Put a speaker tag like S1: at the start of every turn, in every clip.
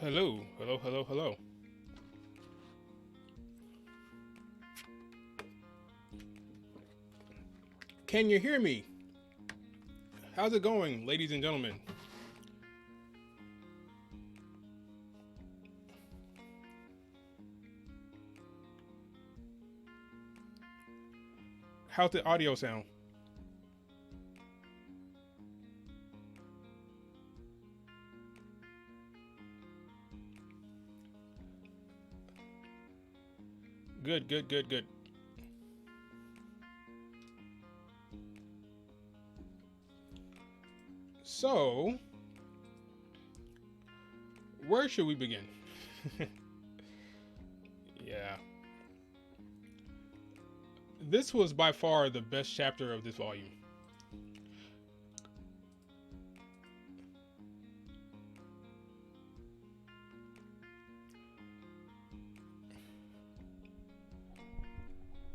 S1: Hello, hello, hello, hello. Can you hear me? How's it going, ladies and gentlemen? How's the audio sound? Good, good, good, good. So, where should we begin? Yeah. This was by far the best chapter of this volume.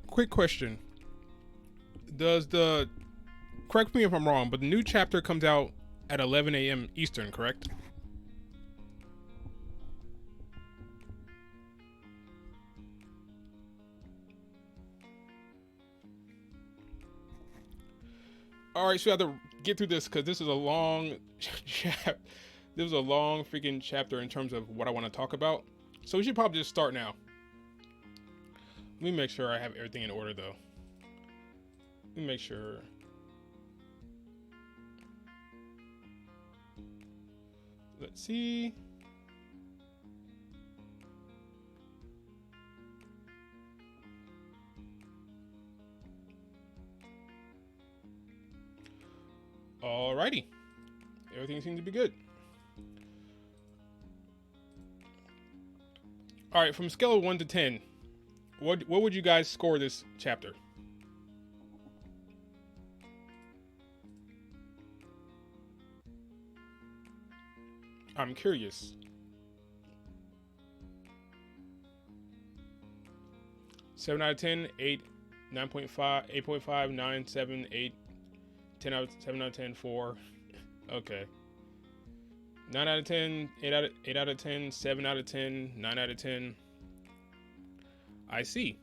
S1: Quick question. Does the, correct me if I'm wrong, but the new chapter comes out at 11 a.m. Eastern, correct? All right, so I have to get through this because this is a long chapter. This was a long freaking chapter in terms of what I want to talk about. So we should probably just start now. Let me make sure I have everything in order, though. Let me make sure. Let's see. Alrighty. Everything seems to be good. Alright, from a scale of 1 to 10, what would you guys score this chapter? I'm curious. 7 out of 10, 8, 9.5, 8.5, 9, 7, 8, 10 out of 7 out of 10, 4. Okay. 9 out of 10, 8 out of 10, 7 out of 10, 9 out of 10. I see.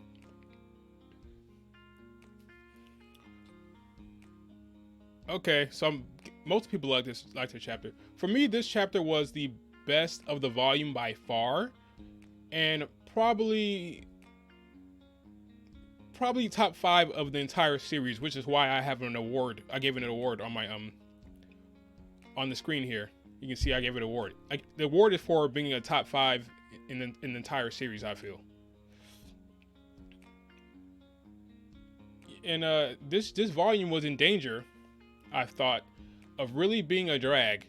S1: Okay, so most people like this chapter. For me, this chapter was the best of the volume by far, and probably top 5 of the entire series, which is why I have an award. I gave it an award on my on the screen here. You can see I gave it an award. The award is for being a top 5 in the entire series, I feel. And this volume was in danger, I thought, of really being a drag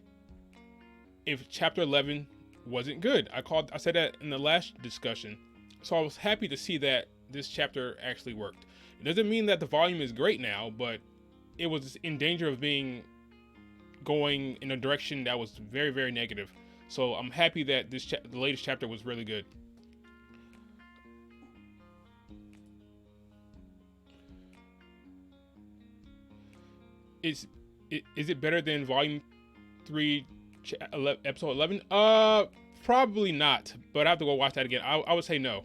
S1: if chapter 11 wasn't good. I said that in the last discussion. So I was happy to see that this chapter actually worked. It doesn't mean that the volume is great now, but it was in danger of going in a direction that was very, very negative. So I'm happy that the latest chapter was really good. Is it better than volume 3 episode 11? Probably not, but I have to go watch that again. I would say no.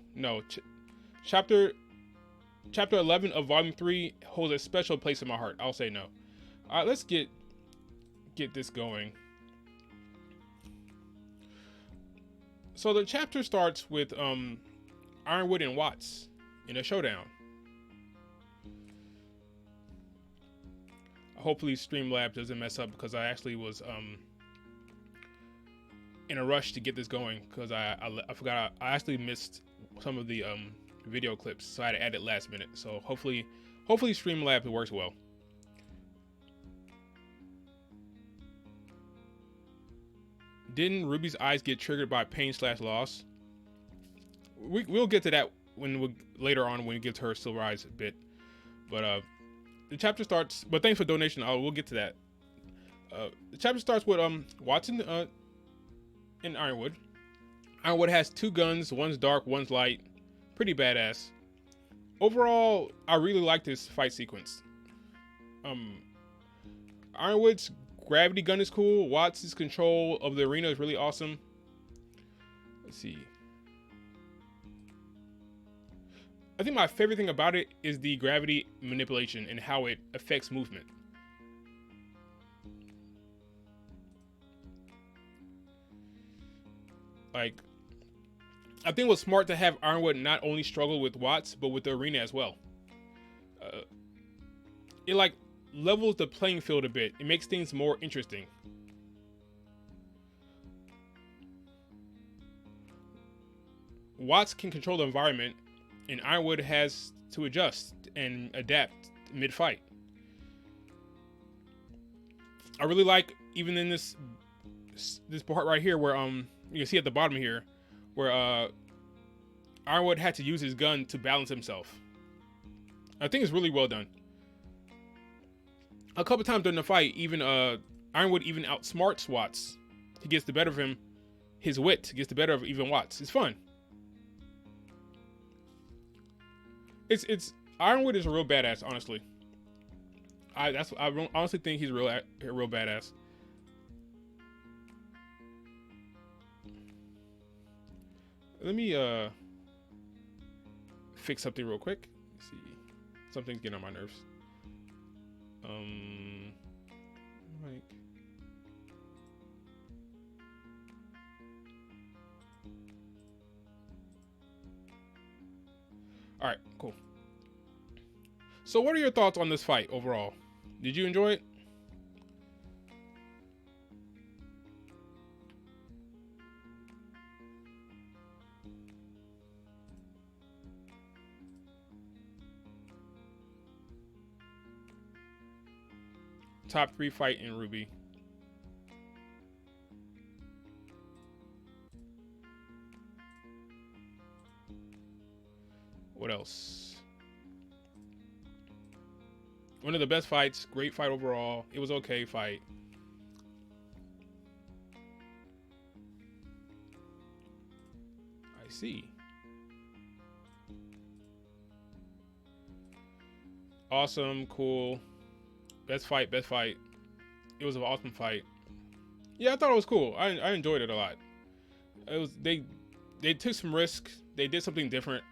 S1: Chapter 11 of volume 3 holds a special place in my heart. I'll say no. All right, let's get this going. So the chapter starts with Ironwood and Watts in a showdown. Hopefully Streamlabs doesn't mess up because I actually was in a rush to get this going because I forgot I actually missed some of the video clips, so I had to add it last minute. So hopefully Streamlabs works well. Didn't Ruby's eyes get triggered by pain/loss? We'll get to that later on when we get to her silver eyes a bit, but the chapter starts. But thanks for donation. We'll get to that. The chapter starts with Watson in Ironwood. Ironwood has 2 guns. One's dark, one's light. Pretty badass. Overall, I really like this fight sequence. Ironwood's gravity gun is cool. Watts' control of the arena is really awesome. Let's see. I think my favorite thing about it is the gravity manipulation and how it affects movement. Like, I think it was smart to have Ironwood not only struggle with Watts, but with the arena as well. It like levels the playing field a bit. It makes things more interesting. Watts can control the environment, and Ironwood has to adjust and adapt mid-fight. I really like, even in this part right here where you can see at the bottom here where Ironwood had to use his gun to balance himself. I think it's really well done. A couple times during the fight, even Ironwood even outsmarts Watts. He gets the better of him. His wit gets the better of even Watts. It's fun. It's Ironwood is a real badass, honestly. I honestly think he's a real badass. Let me fix something real quick. Let's see, something's getting on my nerves. Like, all right, cool. So what are your thoughts on this fight overall? Did you enjoy it? Top 3 fight in RWBY. What else? One of the best fights. Great fight overall. It was okay fight. I see. Awesome. Cool. Best fight. It was an awesome fight. Yeah, I thought it was cool. I enjoyed it a lot. It was they took some risks. They did something different.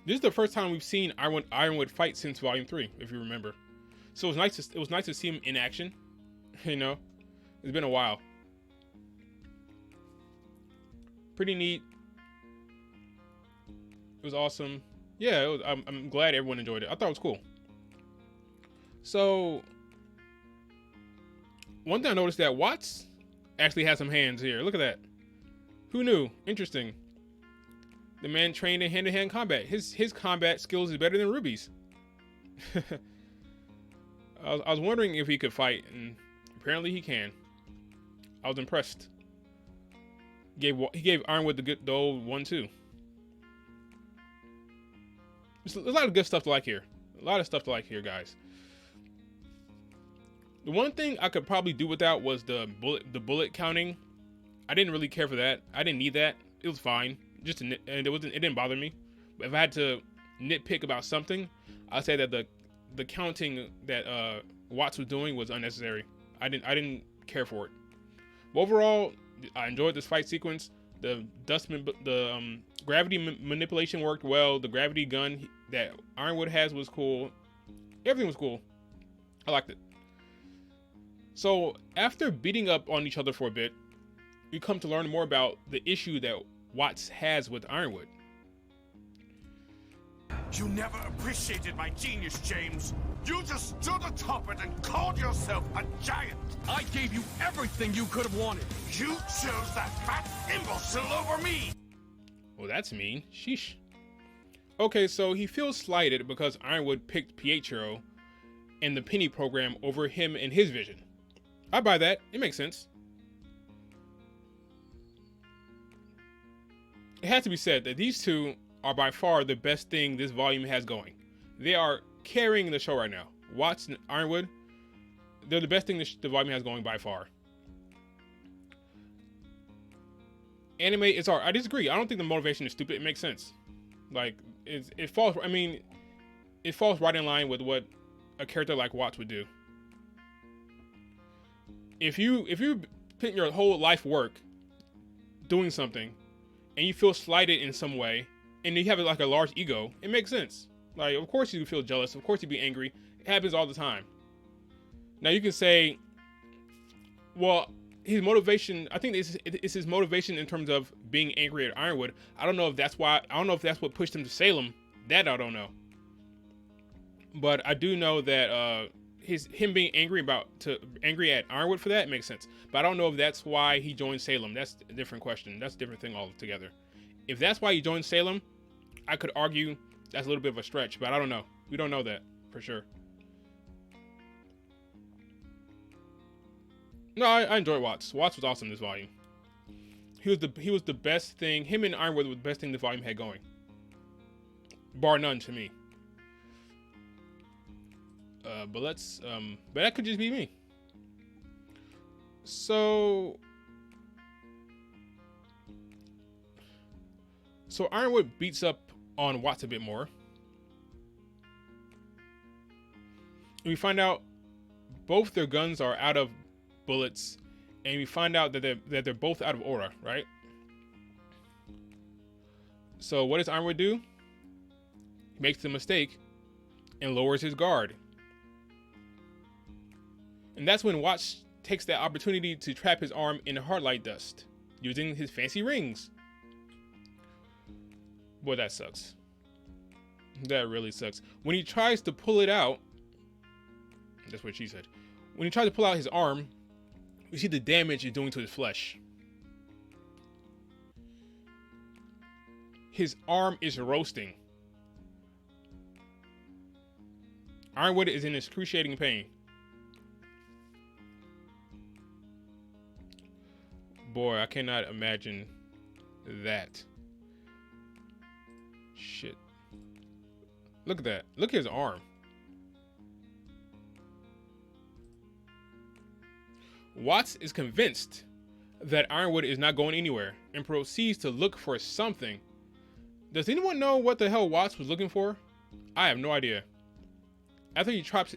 S1: This is the first time we've seen Ironwood fight since Volume 3, if you remember. So it was nice to see him in action. You know, it's been a while. Pretty neat. It was awesome. Yeah, I'm glad everyone enjoyed it. I thought it was cool. So, one thing I noticed that Watts actually has some hands here. Look at that. Who knew? Interesting. The man trained in hand-to-hand combat. His combat skills is better than RWBY's. I was wondering if he could fight, and apparently he can. I was impressed. He gave Ironwood the old 1-2. There's a lot of good stuff to like here. A lot of stuff to like here, guys. The one thing I could probably do without was the bullet counting. I didn't really care for that. I didn't need that. It was fine. And it didn't bother me. But if I had to nitpick about something, I'd say that the counting that Watts was doing was unnecessary. I didn't care for it. But overall, I enjoyed this fight sequence. The gravity manipulation worked well. The gravity gun that Ironwood has was cool. Everything was cool. I liked it. So after beating up on each other for a bit, we come to learn more about the issue that Watts has with Ironwood.
S2: You never appreciated my genius, James. You just stood atop it and called yourself a giant.
S3: I gave you everything you could have wanted.
S2: You chose that fat imbecile over me.
S1: Well, that's mean. Sheesh. Okay, so he feels slighted because Ironwood picked Pietro and the Penny program over him and his vision. I buy that. It makes sense. It has to be said that these two are by far the best thing this volume has going. They are carrying the show right now. Watts and Ironwood, they're the best thing the volume has going by far. Anime, it's hard. I disagree. I don't think the motivation is stupid. It makes sense. Like, it falls right in line with what a character like Watts would do. If you spent your whole life work doing something, and you feel slighted in some way, and you have like a large ego, it makes sense. Like, of course you feel jealous. Of course you'd be angry. It happens all the time. Now you can say, well, his motivation, I think it's his motivation in terms of being angry at Ironwood. I don't know if that's why. I don't know if that's what pushed him to Salem. That I don't know. But I do know that him being angry at Ironwood for that makes sense. But I don't know if that's why he joined Salem. That's a different question. That's a different thing altogether. If that's why he joined Salem, I could argue that's a little bit of a stretch, but I don't know. We don't know that for sure. No, I enjoyed Watts. Watts was awesome this volume. He was the best thing. Him and Ironwood were the best thing the volume had going, bar none to me. But that could just be me. So Ironwood beats up on Watts a bit more. And we find out both their guns are out of bullets, and we find out that they're both out of aura, right? So what does Ironwood do? He makes the mistake and lowers his guard. And that's when Watts takes that opportunity to trap his arm in heartlight dust using his fancy rings. Boy, that sucks. That really sucks. When he tries to pull it out, that's what she said. When he tries to pull out his arm, we see the damage it's doing to his flesh. His arm is roasting. Ironwood is in excruciating pain. Boy, I cannot imagine that. Shit. Look at that. Look at his arm. Watts is convinced that Ironwood is not going anywhere and proceeds to look for something. Does anyone know what the hell Watts was looking for? I have no idea. After he traps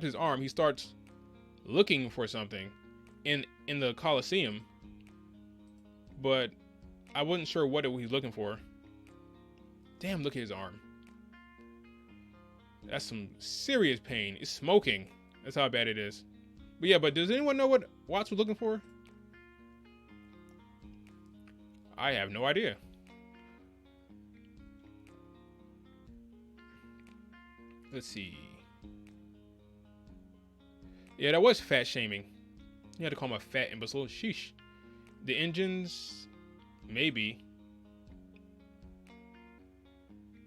S1: his arm, he starts looking for something in the Coliseum. But I wasn't sure what he was looking for. Damn, look at his arm. That's some serious pain. It's smoking. That's how bad it is. But yeah, but does anyone know what Watts was looking for? I have no idea. Let's see. Yeah, that was fat shaming. You had to call him a fat imbecile. Sheesh. The engines, maybe.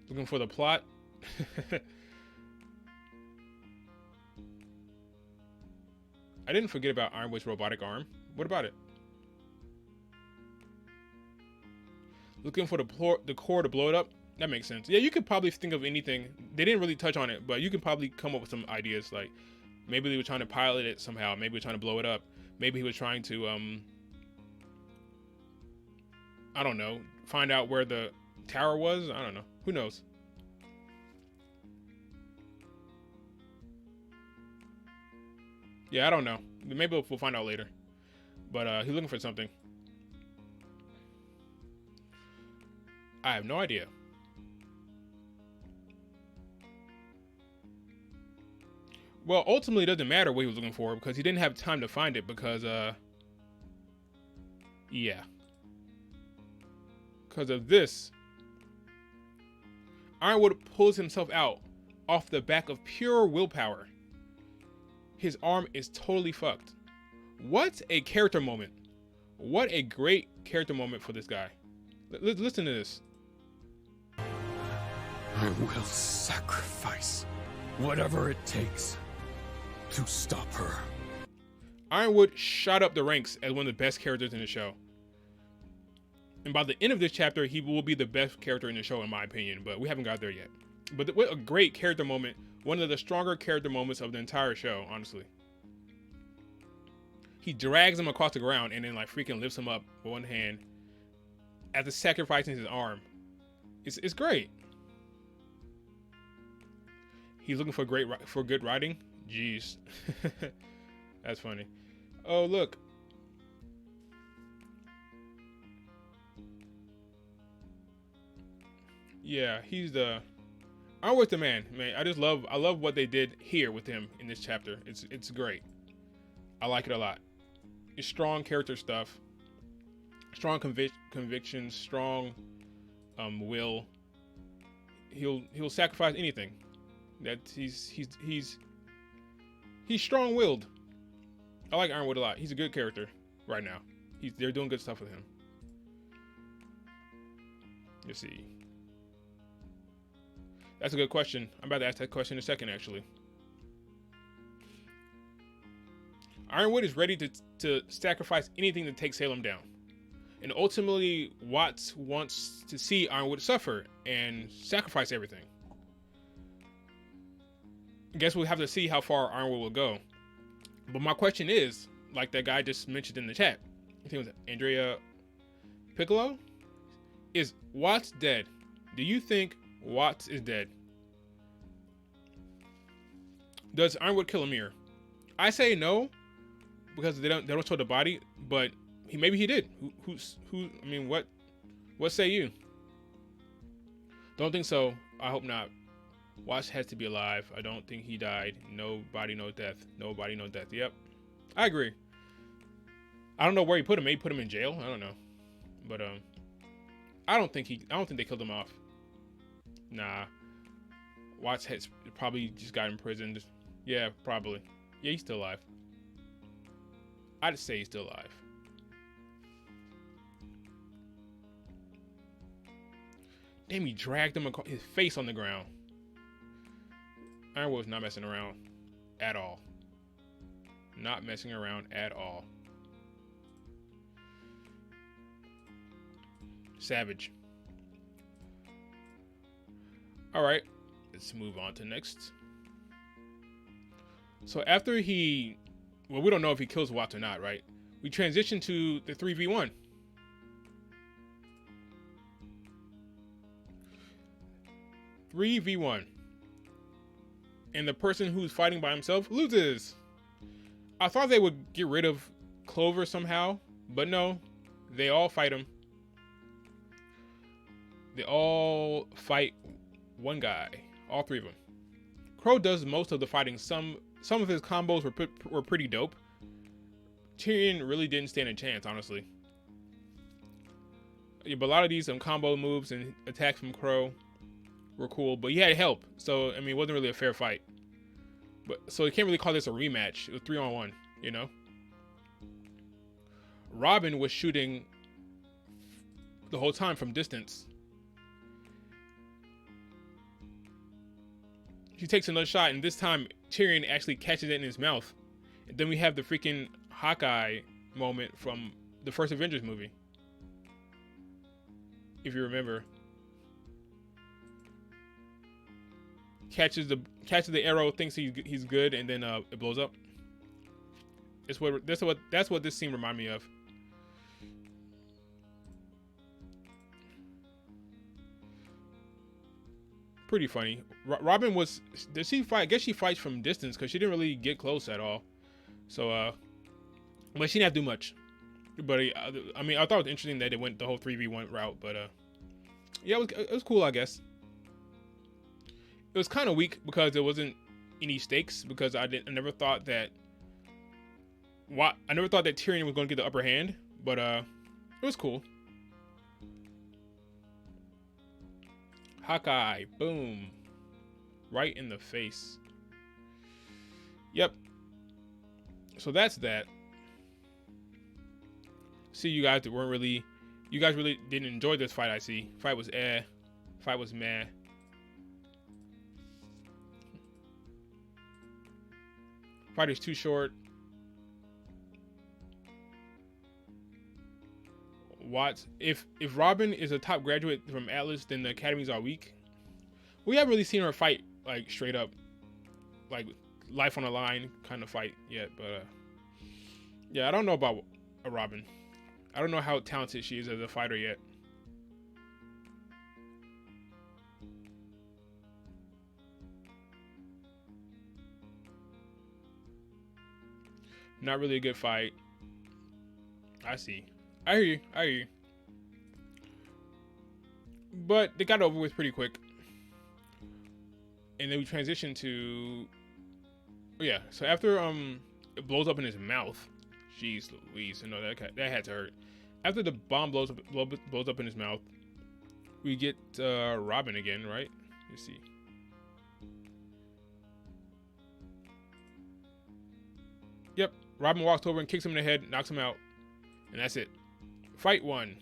S1: Looking for the plot. I didn't forget about Ironwood's robotic arm. What about it? Looking for the core to blow it up? That makes sense. Yeah, you could probably think of anything. They didn't really touch on it, but you can probably come up with some ideas. Like, maybe they were trying to pilot it somehow. Maybe they were trying to blow it up. Maybe he was trying to, I don't know, find out where the tower was. I don't know. Who knows? Yeah, I don't know. Maybe we'll find out later. But he's looking for something. I have no idea. Well, ultimately, it doesn't matter what he was looking for because he didn't have time to find it because, yeah. Because of this, Ironwood pulls himself out off the back of pure willpower. His arm is totally fucked. What a character moment. What a great character moment for this guy. Listen to this.
S3: I will sacrifice whatever it takes to stop her.
S1: Ironwood shot up the ranks as one of the best characters in the show. And by the end of this chapter, he will be the best character in the show, in my opinion. But we haven't got there yet. But what a great character moment. One of the stronger character moments of the entire show, honestly. He drags him across the ground and then like freaking lifts him up with one hand after sacrificing his arm. It's great. He's looking for good writing. Jeez. That's funny. Oh, look. Yeah, he's the Ironwood's the man. Man, I love what they did here with him in this chapter. It's great. I like it a lot. It's strong character stuff, strong convictions, strong will. He'll sacrifice anything. That he's strong-willed. I like Ironwood a lot. He's a good character right now. They're doing good stuff with him. Let's see. That's a good question. I'm about to ask that question in a second, actually. Ironwood is ready to sacrifice anything to take Salem down. And ultimately, Watts wants to see Ironwood suffer and sacrifice everything. I guess we'll have to see how far Ironwood will go. But my question is, like that guy just mentioned in the chat, I think it was Andrea Piccolo, is Watts dead? Do you think Watts is dead? Does Ironwood kill Amir? I say no, because they don't show the body, but maybe he did. Who? I mean, what say you? Don't think so. I hope not. Watts has to be alive. I don't think he died. Nobody knows death. Nobody knows death. Yep, I agree. I don't know where he put him. Maybe put him in jail. I don't know, but I don't think they killed him off. Nah, Watts has probably just got imprisoned. Yeah, probably. Yeah, he's still alive. I'd say he's still alive. Damn, he dragged him his face on the ground. Ironwood's not messing around at all. Not messing around at all. Savage. All right, let's move on to next. So after we don't know if he kills Watts or not, right? We transition to the 3v1. And the person who's fighting by himself loses. I thought they would get rid of Clover somehow, but no, they all fight him. They all fight one guy, all three of them. Crow does most of the fighting. Some of his combos were pretty dope. Tyrian really didn't stand a chance, honestly. Yeah, but a lot of these combo moves and attacks from Crow were cool, but he had help, so I mean, it wasn't really a fair fight. But so you can't really call this a rematch. It was 3-on-1, you know. Robyn was shooting the whole time from distance. He takes another shot, and this time Tyrian actually catches it in his mouth. And then we have the freaking Hawkeye moment from the first Avengers movie, if you remember. Catches the arrow, thinks he's good, and then it blows up. That's what this scene reminded me of. Pretty funny. Robyn does she fight? I guess she fights from distance because she didn't really get close at all. So but she didn't have to do much. But I mean, I thought it was interesting that it went the whole 3v1 route. But yeah, it was cool, I guess. It was kind of weak because there wasn't any stakes, because I never thought that Tyrian was going to get the upper hand, but it was cool. Hawkeye, boom, right in the face. Yep. So that's that. See, you guys really didn't enjoy this fight. I see. Fight was Fight was meh. Fight is too short. Watts. If Robyn is a top graduate from Atlas, then the academies are weak. We haven't really seen her fight like straight up, like life on the line kind of fight yet. But yeah, I don't know about a Robyn. I don't know how talented she is as a fighter yet. Not really a good fight. I see. I hear you. But they got over with pretty quick. And then we transition to, oh yeah. So after it blows up in his mouth, jeez Louise, you know that had to hurt. After the bomb blows up in his mouth, we get Robyn again, right? Let's see. Yep, Robyn walks over and kicks him in the head, knocks him out, and that's it. Fight 1.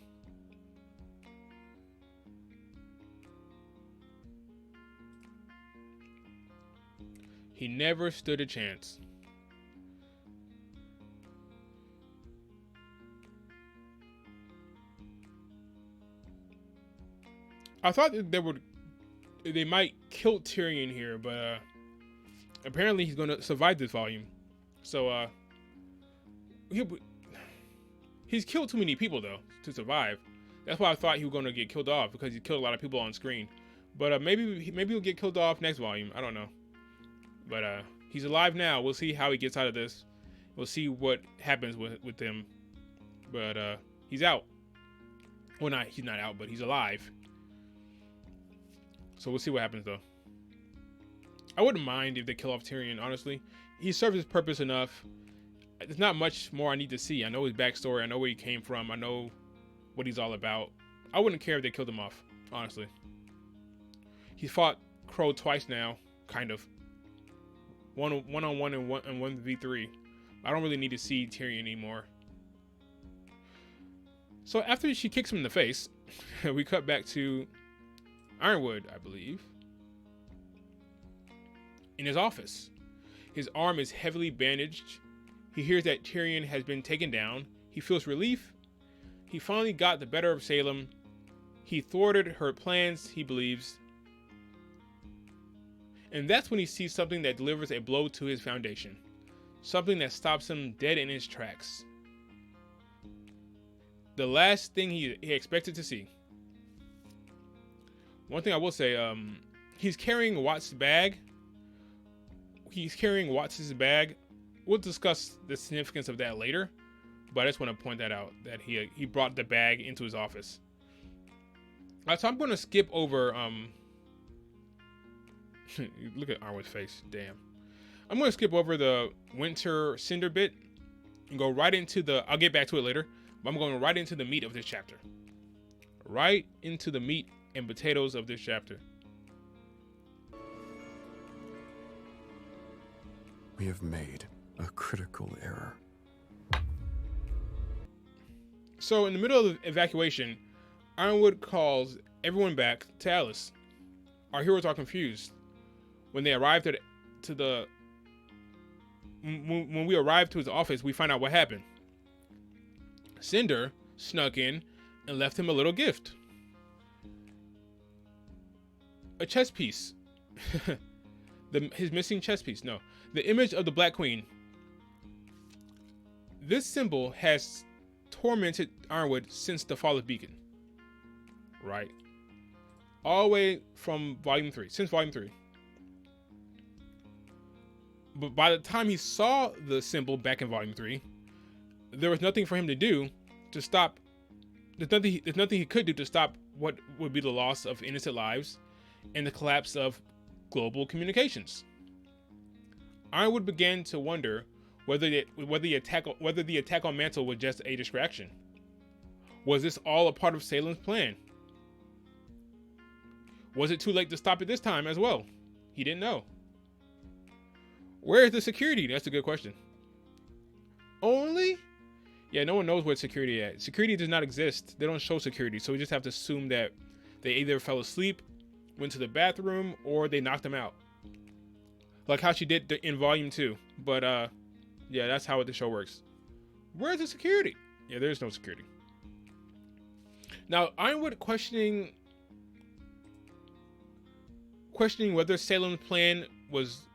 S1: He never stood a chance. I thought that they might kill Tyrian here, but apparently he's gonna survive this volume. So he's killed too many people though to survive. That's why I thought he was gonna get killed off, because he killed a lot of people on screen. But maybe he'll get killed off next volume. I don't know. But he's alive now. We'll see how he gets out of this. We'll see what happens with him. But he's out. Well, he's not out, but he's alive. So we'll see what happens though. I wouldn't mind if they kill off Tyrian, honestly. He served his purpose enough. There's not much more I need to see. I know his backstory. I know where he came from. I know what he's all about. I wouldn't care if they killed him off, honestly. He's fought Crow twice now, kind of. One on one and 1v3. I don't really need to see Tyrian anymore. So after she kicks him in the face, we cut back to Ironwood, I believe, in his office. His arm is heavily bandaged. He hears that Tyrian has been taken down. He feels relief. He finally got the better of Salem. He thwarted her plans, he believes. And that's when he sees something that delivers a blow to his foundation. Something that stops him dead in his tracks. The last thing he expected to see. One thing I will say, he's carrying Watts' bag. We'll discuss the significance of that later, but I just want to point that out, that he brought the bag into his office. So I'm going to skip over, look at Ironwood's face, damn. I'm going to skip over the winter Cinder bit and go right into I'll get back to it later, but I'm going right into the meat of this chapter. Right into the meat and potatoes of this chapter.
S3: We have made a critical error.
S1: So in the middle of the evacuation, Ironwood calls everyone back to Alice. Our heroes are confused. When they arrived when we arrived to his office, we find out what happened. Cinder snuck in and left him a little gift. A chess piece. His missing chess piece. No. The image of the Black Queen. This symbol has tormented Ironwood since the fall of Beacon. Right. All the way from Volume 3. Since Volume 3. But by the time he saw the symbol back in Volume 3, there was nothing for him to do to stop. There's nothing he could do to stop what would be the loss of innocent lives and the collapse of global communications. Ironwood began to wonder whether the attack on Mantle was just a distraction. Was this all a part of Salem's plan? Was it too late to stop it this time as well? He didn't know. Where is the security? That's a good question. Only? Yeah, no one knows where security is at. Security does not exist. They don't show security, so we just have to assume that they either fell asleep, went to the bathroom, or they knocked him out. Like how she did in Volume 2. But, yeah, that's how the show works. Where's the security? Yeah, there's no security. Now, Ironwood questioning whether Salem's plan was...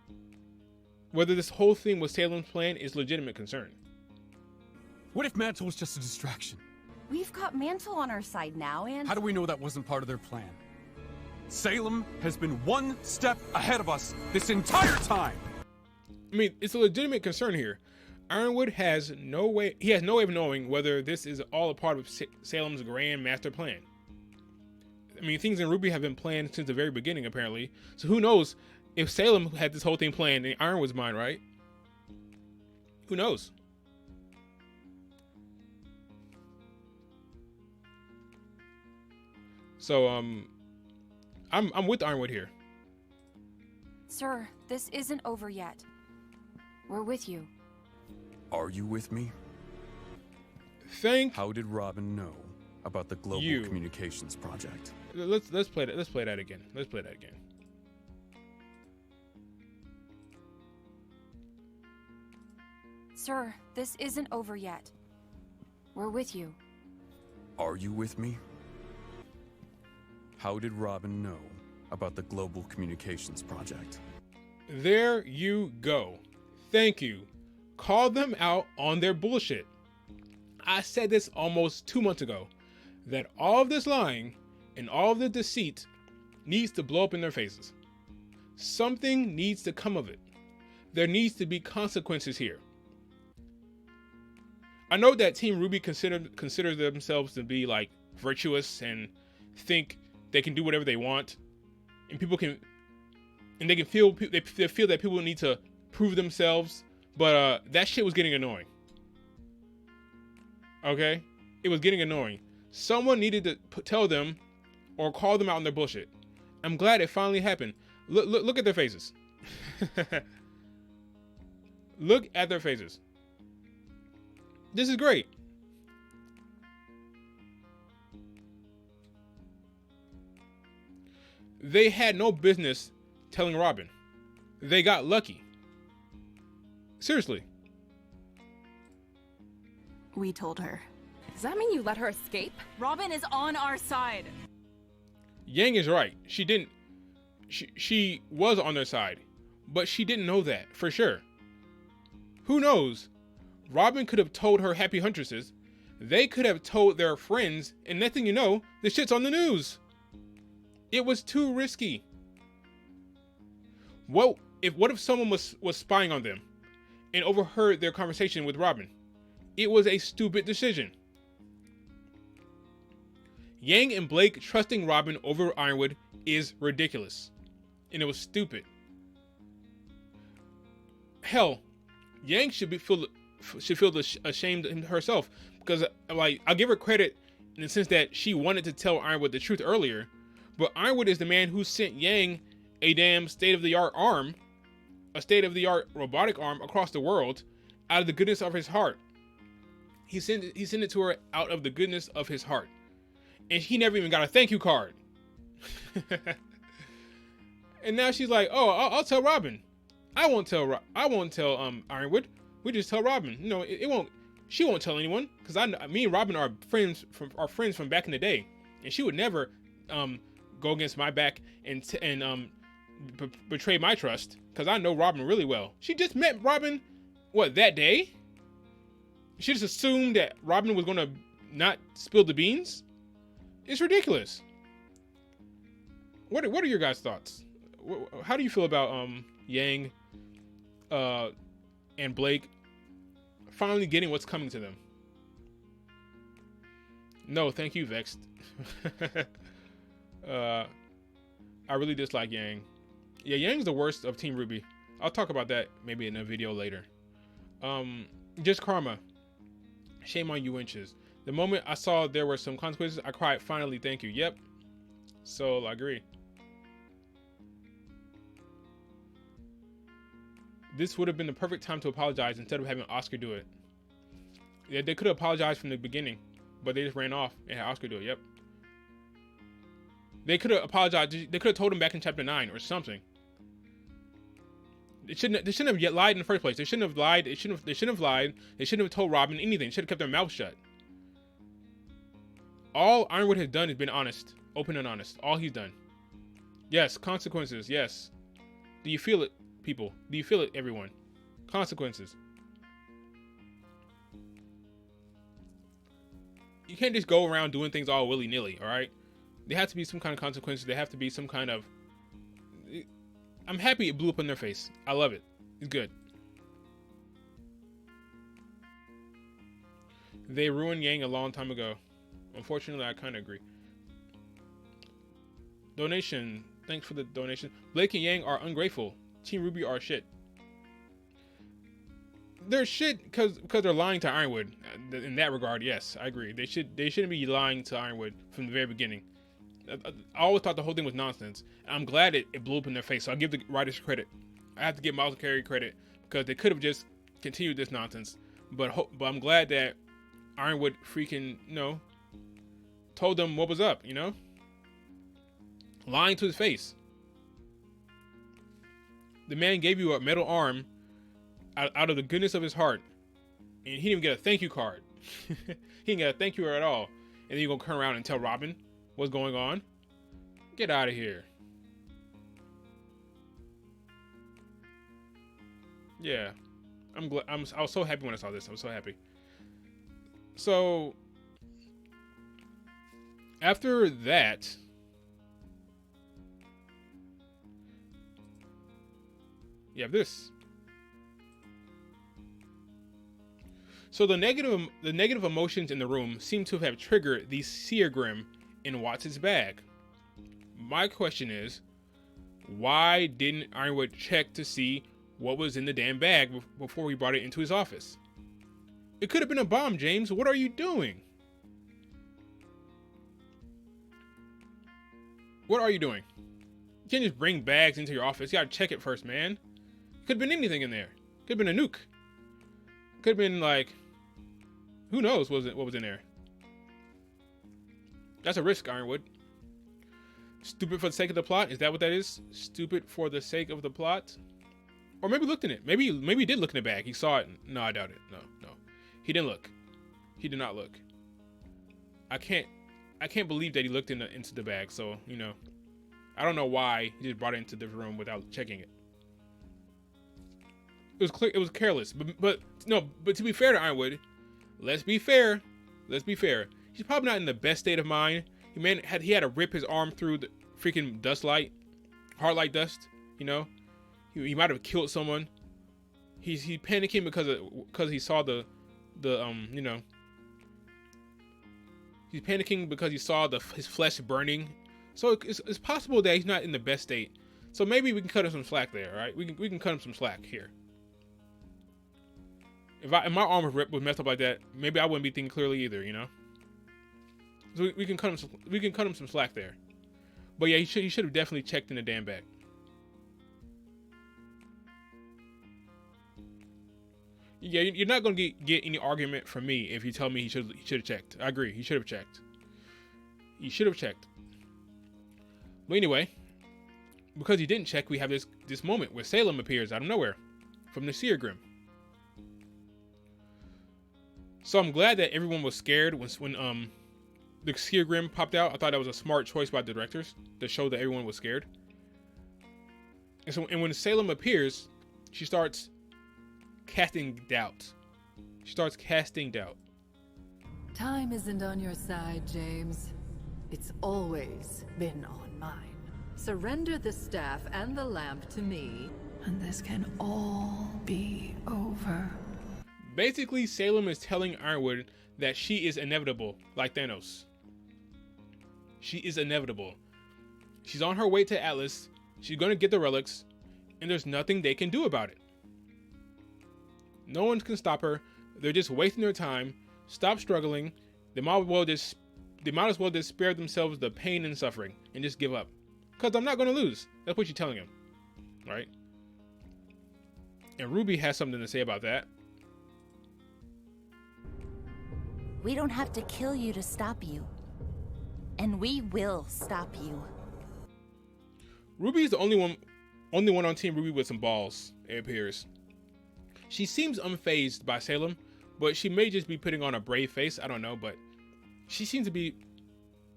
S1: whether this whole thing was Salem's plan is legitimate concern.
S3: What if Mantle was just a distraction?
S4: We've got Mantle on our side now, and...
S3: How do we know that wasn't part of their plan? Salem has been one step ahead of us this entire time!
S1: I mean, it's a legitimate concern here. Ironwood has no way of knowing whether this is all a part of Salem's grand master plan. I mean, things in RWBY have been planned since the very beginning, apparently. So who knows if Salem had this whole thing planned in Ironwood's mind, right? Who knows? So, I'm with Ironwood here.
S5: Sir, this isn't over yet. We're with you.
S3: Are you with me?
S1: Thank
S3: How did Robyn know about the global
S1: you.
S3: communications project?
S1: Let's play that. Let's play that again. Let's play that again.
S5: Sir, this isn't over yet. We're with you.
S3: Are you with me? How did Robyn know about the global communications project?
S1: There you go. Thank you. Call them out on their bullshit. I said this almost 2 months ago, that all of this lying and all of the deceit needs to blow up in their faces. Something needs to come of it. There needs to be consequences here. I know that Team RWBY considers themselves to be like virtuous and think they can do whatever they want, and they feel that people need to prove themselves, but that shit was getting annoying. Okay, it was getting annoying. Someone needed to tell them or call them out on their bullshit. I'm glad it finally happened. Look at their faces. Look at their faces. This is great. They had no business telling Robyn. They got lucky. Seriously.
S6: We told her.
S4: Does that mean you let her escape?
S6: Robyn is on our side.
S1: Yang is right. She was on their side, but she didn't know that for sure. Who knows? Robyn could have told her happy huntresses. They could have told their friends, and next thing you know, the shit's on the news. It was too risky. What if someone was spying on them and overheard their conversation with Robyn? It was a stupid decision. Yang and Blake trusting Robyn over Ironwood is ridiculous. And it was stupid. Hell, Yang should feel ashamed herself, because like, I'll give her credit in the sense that she wanted to tell Ironwood the truth earlier, but Ironwood is the man who sent Yang a damn state-of-the-art arm, a state-of-the-art robotic arm across the world out of the goodness of his heart. He sent it to her out of the goodness of his heart. And he never even got a thank you card. And now she's like, "Oh, I'll tell Robyn. I won't tell Ironwood. We just tell Robyn. You know, she won't tell anyone, because me and Robyn are friends from back in the day, and she would never go against my back and betray my trust, because I know Robyn really well. She just met Robyn, that day? She just assumed that Robyn was gonna not spill the beans? It's ridiculous. What are your guys' thoughts? How do you feel about Yang and Blake finally getting what's coming to them? No, thank you, Vexed. I really dislike Yang. Yeah, Yang's the worst of Team RWBY. I'll talk about that maybe in a video later. Just karma. Shame on you, Inches. The moment I saw there were some consequences, I cried, finally, thank you. Yep. So, I agree. This would have been the perfect time to apologize instead of having Oscar do it. Yeah, they could have apologized from the beginning, but they just ran off and had Oscar do it. Yep. They could have apologized. They could have told him back in chapter 9 or something. They shouldn't have yet lied in the first place. They shouldn't have lied. They shouldn't have lied. They shouldn't have told Robyn anything. They should have kept their mouth shut. All Ironwood has done is been honest, open and honest. All he's done. Yes, consequences. Yes. Do you feel it, people? Do you feel it, everyone? Consequences. You can't just go around doing things all willy-nilly, all right? There have to be some kind of consequences. There have to be some kind of... I'm happy it blew up in their face. I love it. It's good. They ruined Yang a long time ago. Unfortunately, I kind of agree. Donation. Thanks for the donation. Blake and Yang are ungrateful. Team RWBY are shit. They're shit because they're lying to Ironwood. In that regard, yes, I agree. They shouldn't be lying to Ironwood from the very beginning. I always thought the whole thing was nonsense. I'm glad it blew up in their face. So I give the writers credit. I have to give Miles and Carey credit because they could have just continued this nonsense. But I'm glad that Ironwood freaking told them what was up. Lying to his face. The man gave you a metal arm out of the goodness of his heart, and he didn't even get a thank you card. He didn't get a thank you at all. And then you're gonna turn around and tell Robyn what's going on? Get out of here. Yeah, I'm glad. I was so happy when I saw this. I was so happy. So after that, you have this. So the negative emotions in the room seem to have triggered the seer grim in Watts' bag. My question is, why didn't Ironwood check to see what was in the damn bag before he brought it into his office? It could have been a bomb, James. What are you doing? What are you doing? You can't just bring bags into your office. You gotta check it first, man. Could have been anything in there. Could have been a nuke. Could have been like, who knows what was in there. That's a risk, Ironwood. Stupid for the sake of the plot? Is that what that is? Stupid for the sake of the plot? Or maybe looked in it. Maybe he did look in the bag. He saw it. No, I doubt it. No. He didn't look. He did not look. I can't believe that he looked into the bag. So, I don't know why he just brought it into the room without checking it. It was clear. It was careless. But to be fair to Ironwood, let's be fair. He's probably not in the best state of mind. He had to rip his arm through the freaking hard light dust. He might have killed someone. He's panicking because he saw he's panicking because he saw his flesh burning. So it's possible that he's not in the best state. So maybe we can cut him some slack there, right? We can cut him some slack here. If my arm was messed up like that, maybe I wouldn't be thinking clearly either, So we can cut him some slack there. But yeah, he should have definitely checked in the damn bag. Yeah, you're not gonna get any argument from me if you tell me he should have checked. I agree, he should have checked. But anyway, because he didn't check, we have this moment where Salem appears out of nowhere from the Seer Grim. So I'm glad that everyone was scared when the Seer Grim popped out. I thought that was a smart choice by the directors to show that everyone was scared. And when Salem appears, she starts casting doubt.
S7: Time isn't on your side, James. It's always been on mine. Surrender the staff and the lamp to me, and this can all be over.
S1: Basically, Salem is telling Ironwood that she is inevitable, like Thanos. She is inevitable. She's on her way to Atlas. She's gonna get the relics, and there's nothing they can do about it. No one can stop her. They're just wasting their time. Stop struggling. They might as well just spare themselves the pain and suffering and just give up. Because I'm not going to lose. That's what you're telling him. Right? And RWBY has something to say about that.
S8: We don't have to kill you to stop you. And we will stop you.
S1: RWBY is the only one on Team RWBY with some balls, it appears. She seems unfazed by Salem, but she may just be putting on a brave face. I don't know, but she seems to be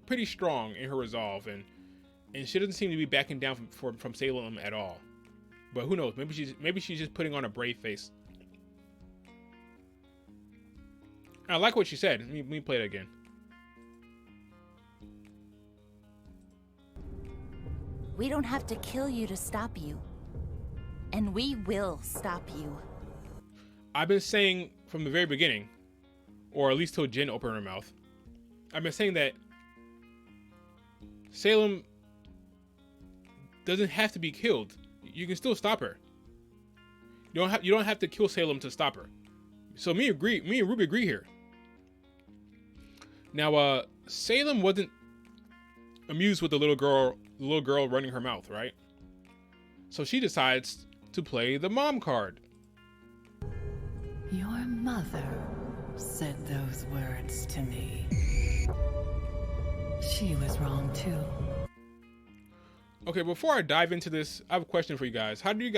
S1: pretty strong in her resolve, and she doesn't seem to be backing down from Salem at all. But who knows? Maybe she's just putting on a brave face. I like what she said. Let me play it again.
S8: We don't have to kill you to stop you. And we will stop you.
S1: I've been saying from the very beginning, or at least till Jen opened her mouth, I've been saying that Salem doesn't have to be killed. You can still stop her. You don't have to kill Salem to stop her. So me and Ruby agree here. Now, Salem wasn't amused with the little girl running her mouth, right? So she decides to play the mom card.
S7: Your mother said those words to me. She was wrong too.
S1: Okay, before I dive into this, I have a question for you guys. How did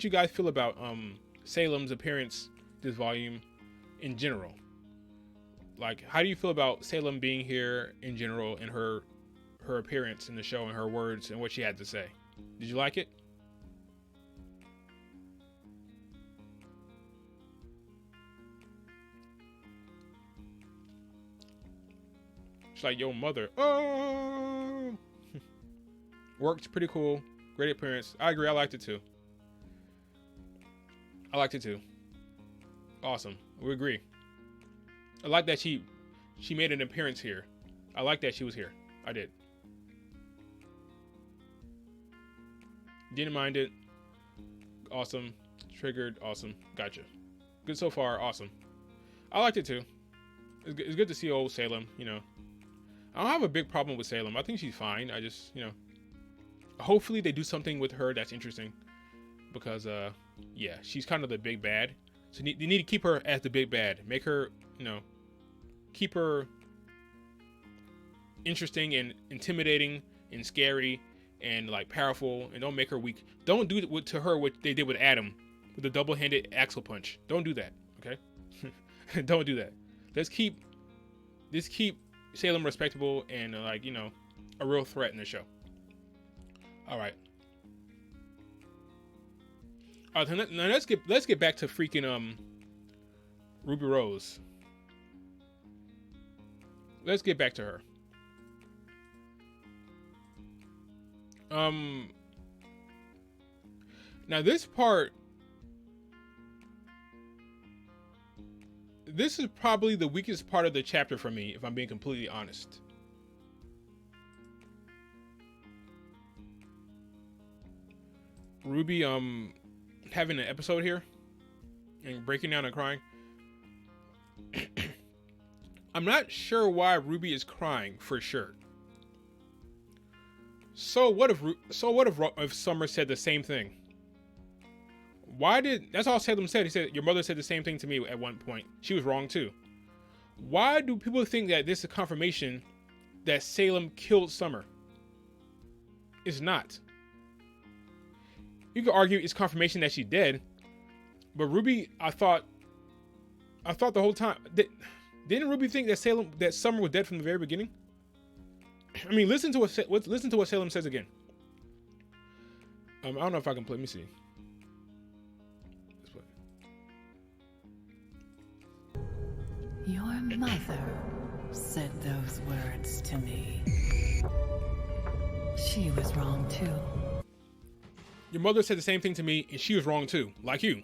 S1: you guys feel about Salem's appearance this volume in general? Like, how do you feel about Salem being here in general and her appearance in the show and her words and what she had to say? Did you like it? She's like, yo, mother. Oh! Worked pretty cool. Great appearance. I agree. I liked it too. Awesome. We agree. I like that she made an appearance here. I like that she was here. I did. Didn't mind it. Awesome. Triggered. Awesome. Gotcha. Good so far. Awesome. I liked it too. It's good to see old Salem, you know. I don't have a big problem with Salem. I think she's fine. I just, you know, hopefully they do something with her that's interesting, because yeah, she's kind of the big bad. So they need to keep her as the big bad. Make her, you know, keep her interesting and intimidating and scary and like powerful, and don't make her weak. Don't do to her what they did with Adam with the double-handed axle punch. Don't do that, okay? Don't do that. Let's keep Salem respectable and like, you know, a real threat in the show. All right. All right, now let's get back to freaking Ruby Rose. Let's get back to her. Now this part, this is probably the weakest part of the chapter for me, if I'm being completely honest. Ruby having an episode here and breaking down and crying. I'm not sure why Ruby is crying for sure. So what if Summer said the same thing? That's all Salem said. He said, your mother said the same thing to me at one point. She was wrong too. Why do people think that this is confirmation that Salem killed Summer? It's not. You could argue it's confirmation that she's dead, but Ruby, I thought the whole time, didn't Ruby think that Summer was dead from the very beginning? I mean, listen to what Salem says again. I don't know if I can play. Let me see. Let's play.
S7: Your mother said those words to me. She was wrong too.
S1: Your mother said the same thing to me, and she was wrong too, like you.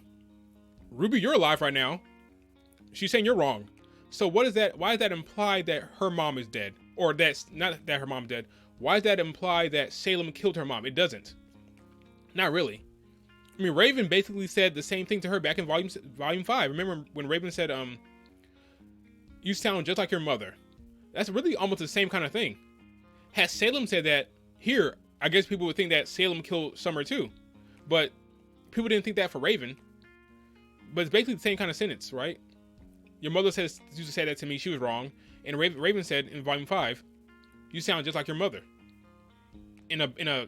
S1: Ruby, you're alive right now. She's saying you're wrong. So what is that? Why does that imply that her mom is dead? Or that's not that her mom's dead. Why does that imply that Salem killed her mom? It doesn't. Not really. I mean, Raven basically said the same thing to her back in volume 5. Remember when Raven said, you sound just like your mother. That's really almost the same kind of thing. Had Salem said that here, I guess people would think that Salem killed Summer too. But people didn't think that for Raven. But it's basically the same kind of sentence, right? Your mother used to say that to me. She was wrong. And Raven said in volume 5, you sound just like your mother. In a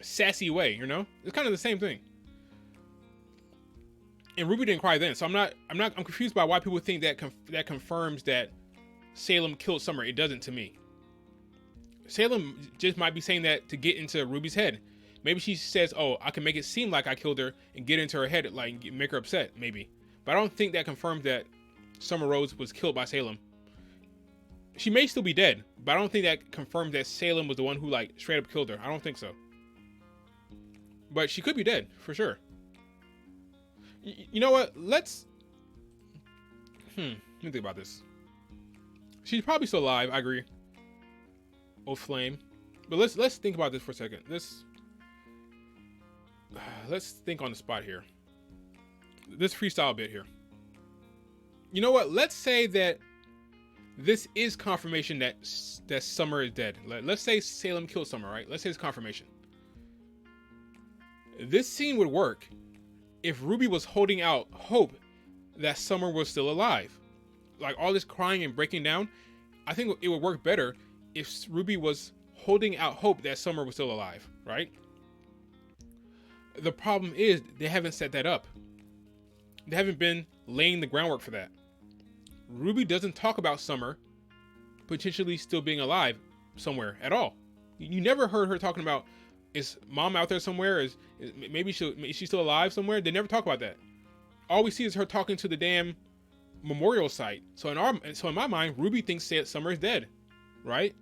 S1: sassy way, you know? It's kind of the same thing. And Ruby didn't cry then. So I'm confused by why people think that confirms that Salem killed Summer. It doesn't to me. Salem just might be saying that to get into Ruby's head. Maybe she says, oh, I can make it seem like I killed her and get into her head, like make her upset, maybe. But I don't think that confirms that Summer Rose was killed by Salem. She may still be dead, but I don't think that confirms that Salem was the one who like straight up killed her. I don't think so. But she could be dead, for sure. You know what? Let me think about this. She's probably still alive, I agree. Old Flame. But let's think about this for a second. let's think on the spot here. This freestyle bit here. You know what? Let's say that this is confirmation that Summer is dead. Let's say Salem killed Summer, right? Let's say it's confirmation. This scene would work if RWBY was holding out hope that Summer was still alive. Like all this crying and breaking down, I think it would work better if RWBY was holding out hope that Summer was still alive, right? The problem is they haven't set that up. They haven't been laying the groundwork for that. RWBY doesn't talk about Summer potentially still being alive somewhere at all. You never heard her talking about, is mom out there somewhere? Is she still alive somewhere? They never talk about that. All we see is her talking to the damn memorial site. So in my mind, RWBY thinks Summer is dead, right?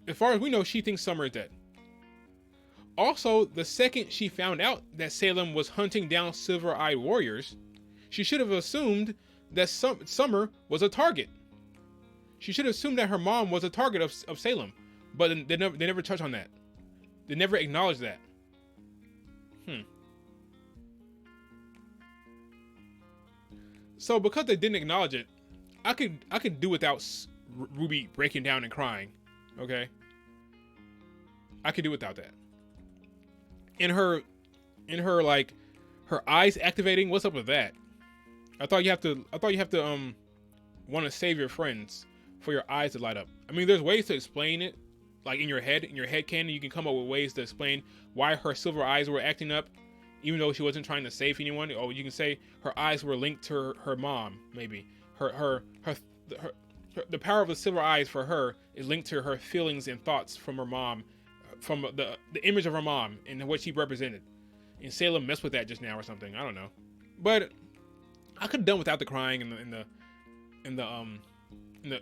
S1: As far as we know, she thinks Summer is dead. Also, the second she found out that Salem was hunting down silver-eyed warriors, she should have assumed that Summer was a target. She should have assumed that her mom was a target of Salem, but they never touch on that. They never acknowledge that. So because they didn't acknowledge it, I could do without RWBY breaking down and crying. Okay, I could do without that. In her like her eyes activating. What's up with that? I thought you have to want to save your friends for your eyes to light up. I mean, there's ways to explain it, like in your head canon, you can come up with ways to explain why her silver eyes were acting up, even though she wasn't trying to save anyone. Or you can say her eyes were linked to her mom. Maybe the power of the silver eyes for her is linked to her feelings and thoughts from her mom, from the image of her mom and what she represented. And Salem messed with that just now or something. I don't know, but I could have done without the crying and the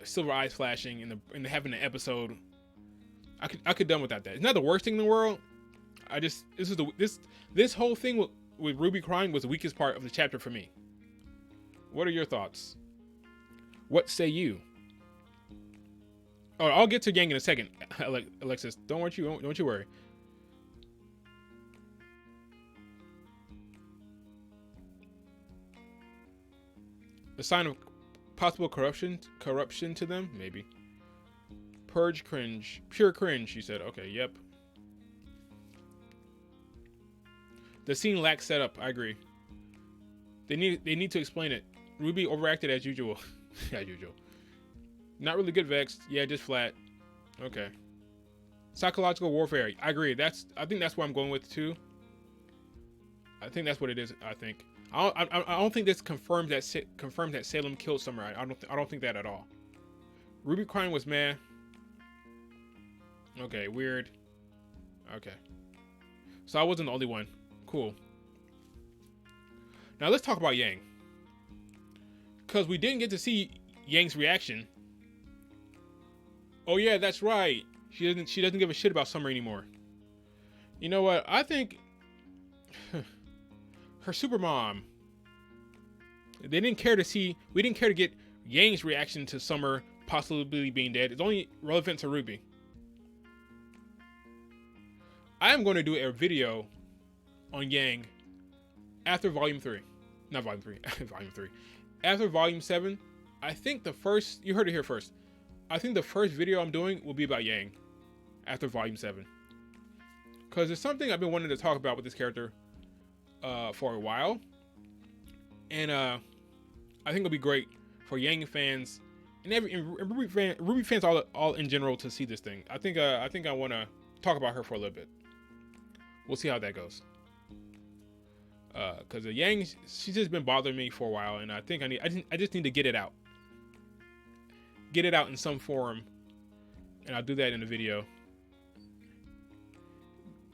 S1: silver eyes flashing and the having an episode. I could done without that. It's not the worst thing in the world. This whole thing with RWBY crying was the weakest part of the chapter for me. What are your thoughts? What say you? Oh, I'll get to Yang in a second, Alexis. Don't you worry. The sign of possible corruption to them, maybe. Purge cringe, pure cringe. She said, "Okay, yep." The scene lacks setup. I agree. They need to explain it. RWBY overacted as usual. As usual. Not really good, Vexed. Yeah, just flat. Okay. Psychological warfare. I agree. I think that's what I'm going with too. I think that's what it is. I think. I don't think this confirms that Salem killed Summer. I don't think that at all. RWBY crying was meh. Okay, weird. Okay. So I wasn't the only one. Cool. Now let's talk about Yang. Because we didn't get to see Yang's reaction. Oh yeah, that's right. She doesn't give a shit about Summer anymore. You know what? I think her super mom. We didn't care to get Yang's reaction to Summer possibly being dead. It's only relevant to RWBY. I am going to do a video on Yang after Volume 3. Not Volume 3. Volume 3. After Volume 7, I think you heard it here first. I think the first video I'm doing will be about Yang after Volume 7. Because there's something I've been wanting to talk about with this character for a while. And I think it'll be great for Yang fans and RWBY fans all in general to see this thing. I think I want to talk about her for a little bit. We'll see how that goes. Because Yang, she's just been bothering me for a while, and I think I just need to get it out. Get it out in some form, and I'll do that in a video.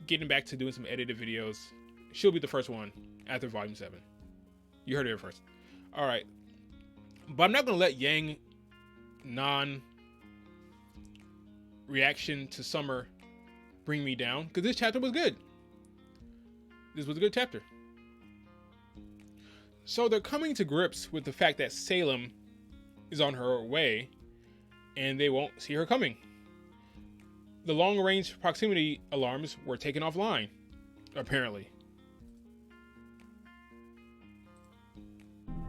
S1: Getting back to doing some edited videos. She'll be the first one after Volume 7. You heard it here first. All right. But I'm not going to let Yang non-reaction to Summer bring me down, because this chapter was good. This was a good chapter. So they're coming to grips with the fact that Salem is on her way, and they won't see her coming. The long-range proximity alarms were taken offline. apparently.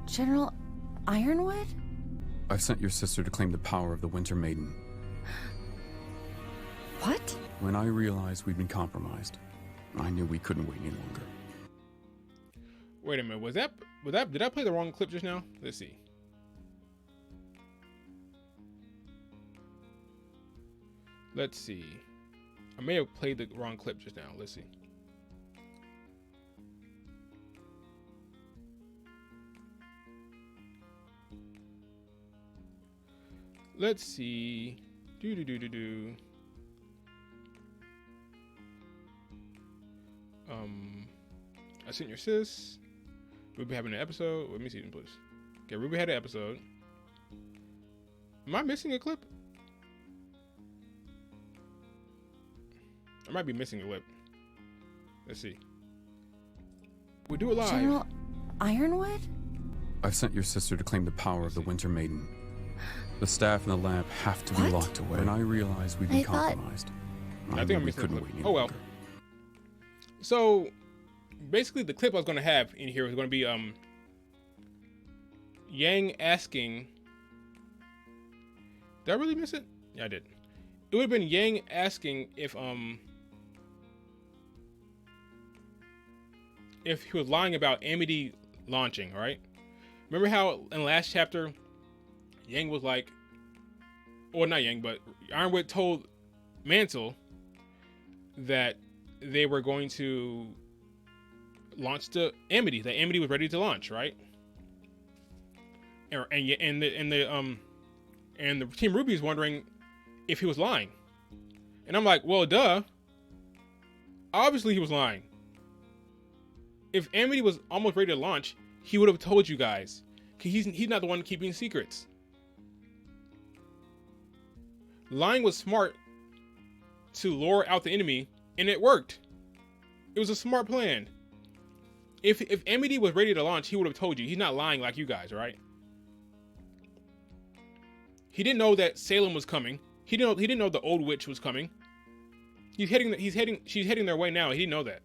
S5: General Ironwood?
S3: I've sent your sister to claim the power of the Winter Maiden.
S5: What?
S3: When I realized we'd been compromised, I knew we couldn't wait any longer.
S1: Wait a minute, was that did I play the wrong clip just now? Let's see. Let's see. I may have played the wrong clip just now. Let's see. Let's see. I sent your sis. RWBY having an episode. Let me see them, please. Okay, RWBY had an episode. Am I missing a clip? I might be missing a clip. Let's see. We do it live.
S5: General Ironwood?
S3: I've sent your sister to claim the power of the Winter Maiden. The staff and the lamp have to be locked away. When I realized we'd been compromised,
S1: I think I'm
S3: we
S1: missing a
S3: couldn't
S1: clip.
S3: wait any
S1: Oh well.
S3: longer.
S1: So basically the clip I was gonna have in here was gonna be Yang asking. Did I really miss it? Yeah, I did. It would have been Yang asking if he was lying about Amity launching, right? Remember how in the last chapter Yang was like, or not Yang, but Ironwood told Mantle that they were going to launch the Amity. That Amity was ready to launch, right? And the Team RWBY is wondering if he was lying. And I'm like, well, duh. Obviously he was lying. If Amity was almost ready to launch, he would have told you guys. He's not the one keeping secrets. Lying was smart to lure out the enemy, and it worked. It was a smart plan. If Amity was ready to launch, he would have told you. He's not lying like you guys, right? He didn't know that Salem was coming. He didn't know the old witch was coming. She's heading their way now. He didn't know that.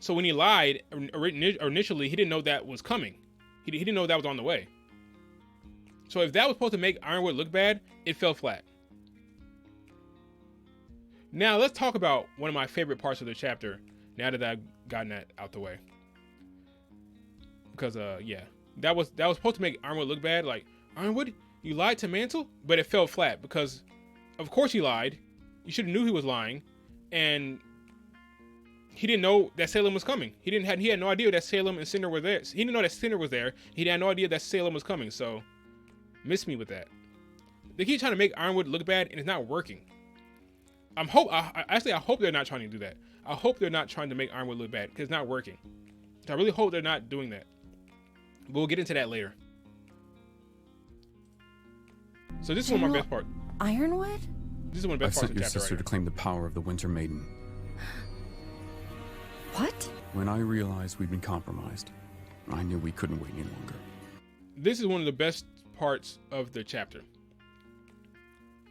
S1: So when he lied initially, he didn't know that was coming. He didn't know that was on the way. So if that was supposed to make Ironwood look bad, it fell flat. Now let's talk about one of my favorite parts of the chapter. Now that I've gotten that out the way, because yeah, that was supposed to make Ironwood look bad. Like, Ironwood, you lied to Mantle, but it fell flat because, of course, he lied. You should have knew he was lying, and he didn't know that Salem was coming. He had no idea that Salem and Cinder were there. He didn't know that Cinder was there. He had no idea that Salem was coming. So, miss me with that. They keep trying to make Ironwood look bad, and it's not working. I hope they're not trying to do that. I hope they're not trying to make Ironwood look bad because it's not working. So I really hope they're not doing that. But we'll get into that later. So this is one of my best parts.
S5: Ironwood?
S1: This is one of the best
S3: I've
S1: parts
S3: sent
S1: of the
S3: your
S1: chapter.
S3: sister to claim the power of the Winter Maiden.
S5: What?
S3: When I realized we'd been compromised, I knew we couldn't wait any longer.
S1: This is one of the best parts of the chapter.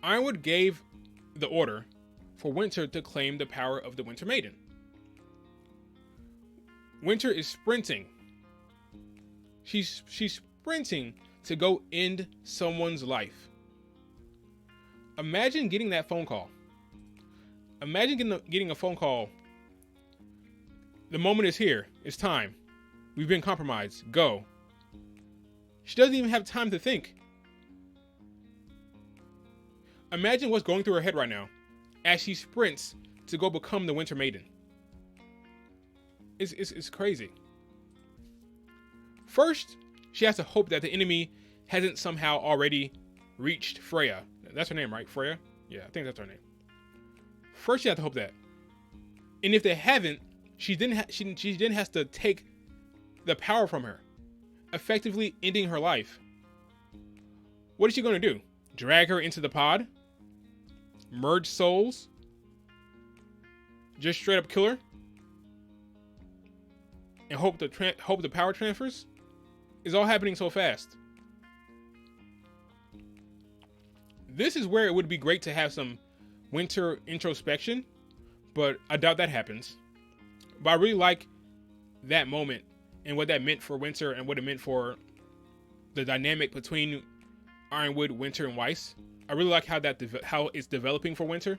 S1: Ironwood gave the order for Winter to claim the power of the Winter Maiden. Winter is sprinting. She's sprinting to go end someone's life. Imagine getting that phone call. Imagine getting a phone call. The moment is here. It's time. We've been compromised. Go. She doesn't even have time to think. Imagine what's going through her head right now as she sprints to go become the Winter Maiden. It's crazy. First, she has to hope that the enemy hasn't somehow already reached Freya. That's her name, right? Freya? Yeah, I think that's her name. First, she has to hope that. And if they haven't, she then has to take the power from her, effectively ending her life. What is she going to do? Drag her into the pod? Merge souls? Just straight up kill her? And hope the power transfers? It's all happening so fast. This is where it would be great to have some Winter introspection, but I doubt that happens. But I really like that moment and what that meant for Winter and what it meant for the dynamic between Ironwood, Winter, and Weiss. I really like how how it's developing for Winter,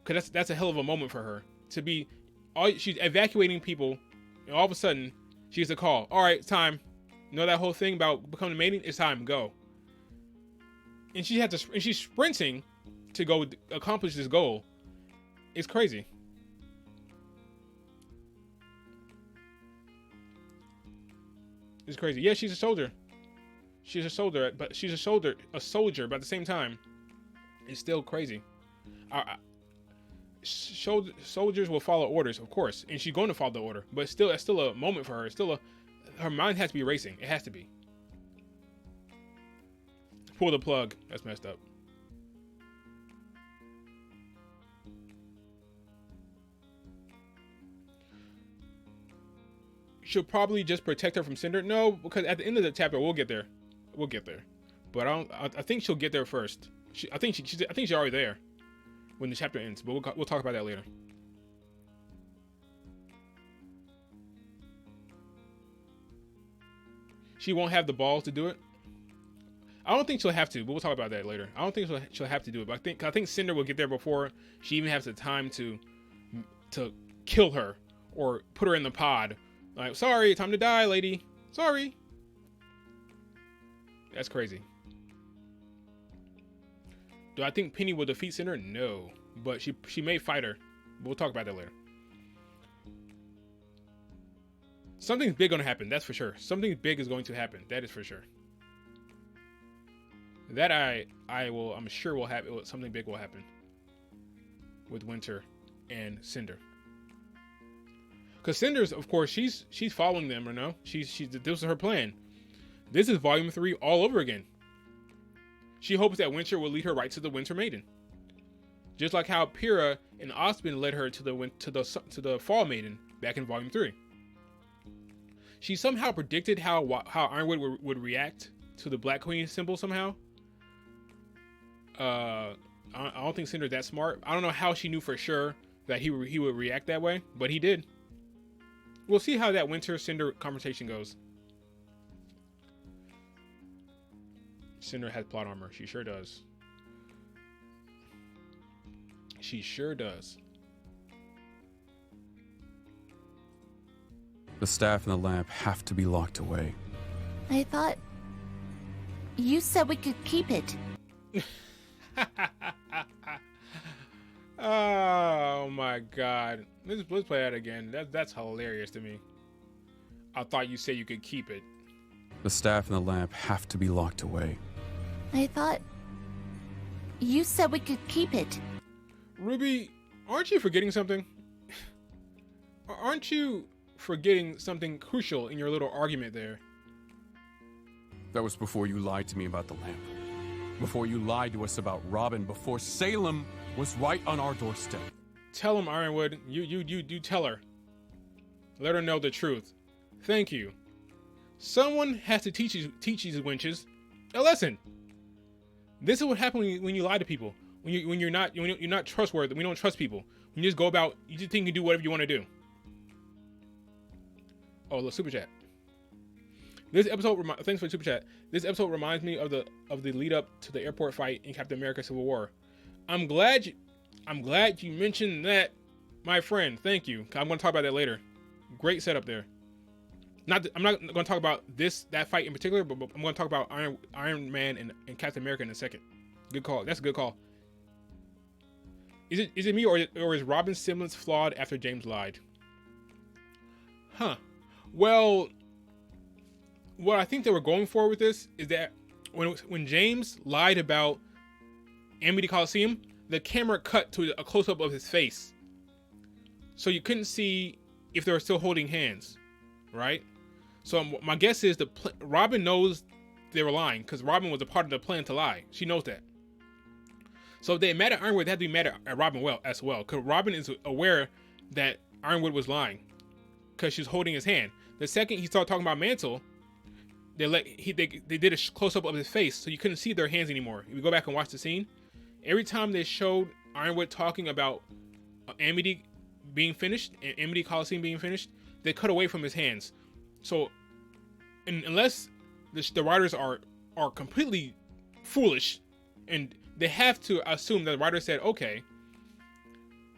S1: because that's a hell of a moment for her to be. She's evacuating people, and all of a sudden she gets a call. All right, it's time. You know that whole thing about becoming a maiden? It's time. Go. And she's sprinting to go accomplish this goal. It's crazy. It's crazy. Yeah, she's a soldier. She's a soldier, but but at the same time, it's still crazy. Soldiers will follow orders, of course, and she's going to follow the order. But still, it's still a moment for her. It's still her mind has to be racing. It has to be. Pull the plug. That's messed up. She'll probably just protect her from Cinder. No, because at the end of the chapter, we'll get there. We'll get there. But I think she'll get there first. I think she's already there when the chapter ends. But we'll talk about that later. She won't have the balls to do it. I don't think she'll have to, but we'll talk about that later. I don't think she'll have to do it, but I think Cinder will get there before she even has the time to kill her or put her in the pod. Like, sorry, time to die, lady. Sorry. That's crazy. Do I think Penny will defeat Cinder? No, but she may fight her. But we'll talk about that later. Something's big gonna happen. That's for sure. Something big is going to happen. That is for sure. That I'm sure will happen. Something big will happen with Winter and Cinder. Because Cinder's, of course, she's following them, you know. This is her plan. This is Volume 3 all over again. She hopes that Winter will lead her right to the Winter Maiden, just like how Pyrrha and Osmond led her to the Fall Maiden back in Volume 3. She somehow predicted how Ironwood would react to the Black Queen symbol somehow. I don't think Cinder's that smart. I don't know how she knew for sure that he would react that way, but he did. We'll see how that Winter Cinder conversation goes. Cinder has plot armor. She sure does. She sure does.
S3: The staff and the lamp have to be locked away.
S8: I thought you said we could keep it.
S1: Oh my god. Let's play that again. That's hilarious to me. I thought you said you could keep it.
S3: The staff and the lamp have to be locked away.
S8: I thought you said we could keep it.
S1: RWBY, aren't you forgetting something? Aren't you forgetting something crucial in your little argument there?
S3: That was before you lied to me about the lamp. Before you lied to us about Robyn. Before Salem was right on our doorstep.
S1: Tell him, Ironwood. You tell her. Let her know the truth. Thank you. Someone has to teach these wenches a lesson. This is what happens when you lie to people. When you're not trustworthy. We don't trust people. When you just go about, you just think you can do whatever you want to do. Oh, look, super chat. This episode, thanks for the super chat. This episode reminds me of the lead up to the airport fight in Captain America: Civil War. I'm glad you mentioned that, my friend. Thank you. I'm going to talk about that later. Great setup there. I'm not going to talk about that fight in particular, but I'm going to talk about Iron Man and Captain America in a second. Good call. That's a good call. Is it me or is Robyn's semblance flawed after James lied? Huh. Well, what I think they were going for with this is that when James lied about Amity Coliseum, the camera cut to a close-up of his face. So you couldn't see if they were still holding hands, right? So my guess is Robyn knows they were lying because Robyn was a part of the plan to lie. She knows that. So if they mad at Ironwood, they have to be mad at Robyn as well. Because Robyn is aware that Ironwood was lying because she's holding his hand. The second he started talking about Mantle, they did a close-up of his face, so you couldn't see their hands anymore. If you go back and watch the scene, every time they showed Ironwood talking about Amity, being finished, and Amity Coliseum being finished, they cut away from his hands. So, unless the writers are completely foolish, and they have to assume that the writer said, okay,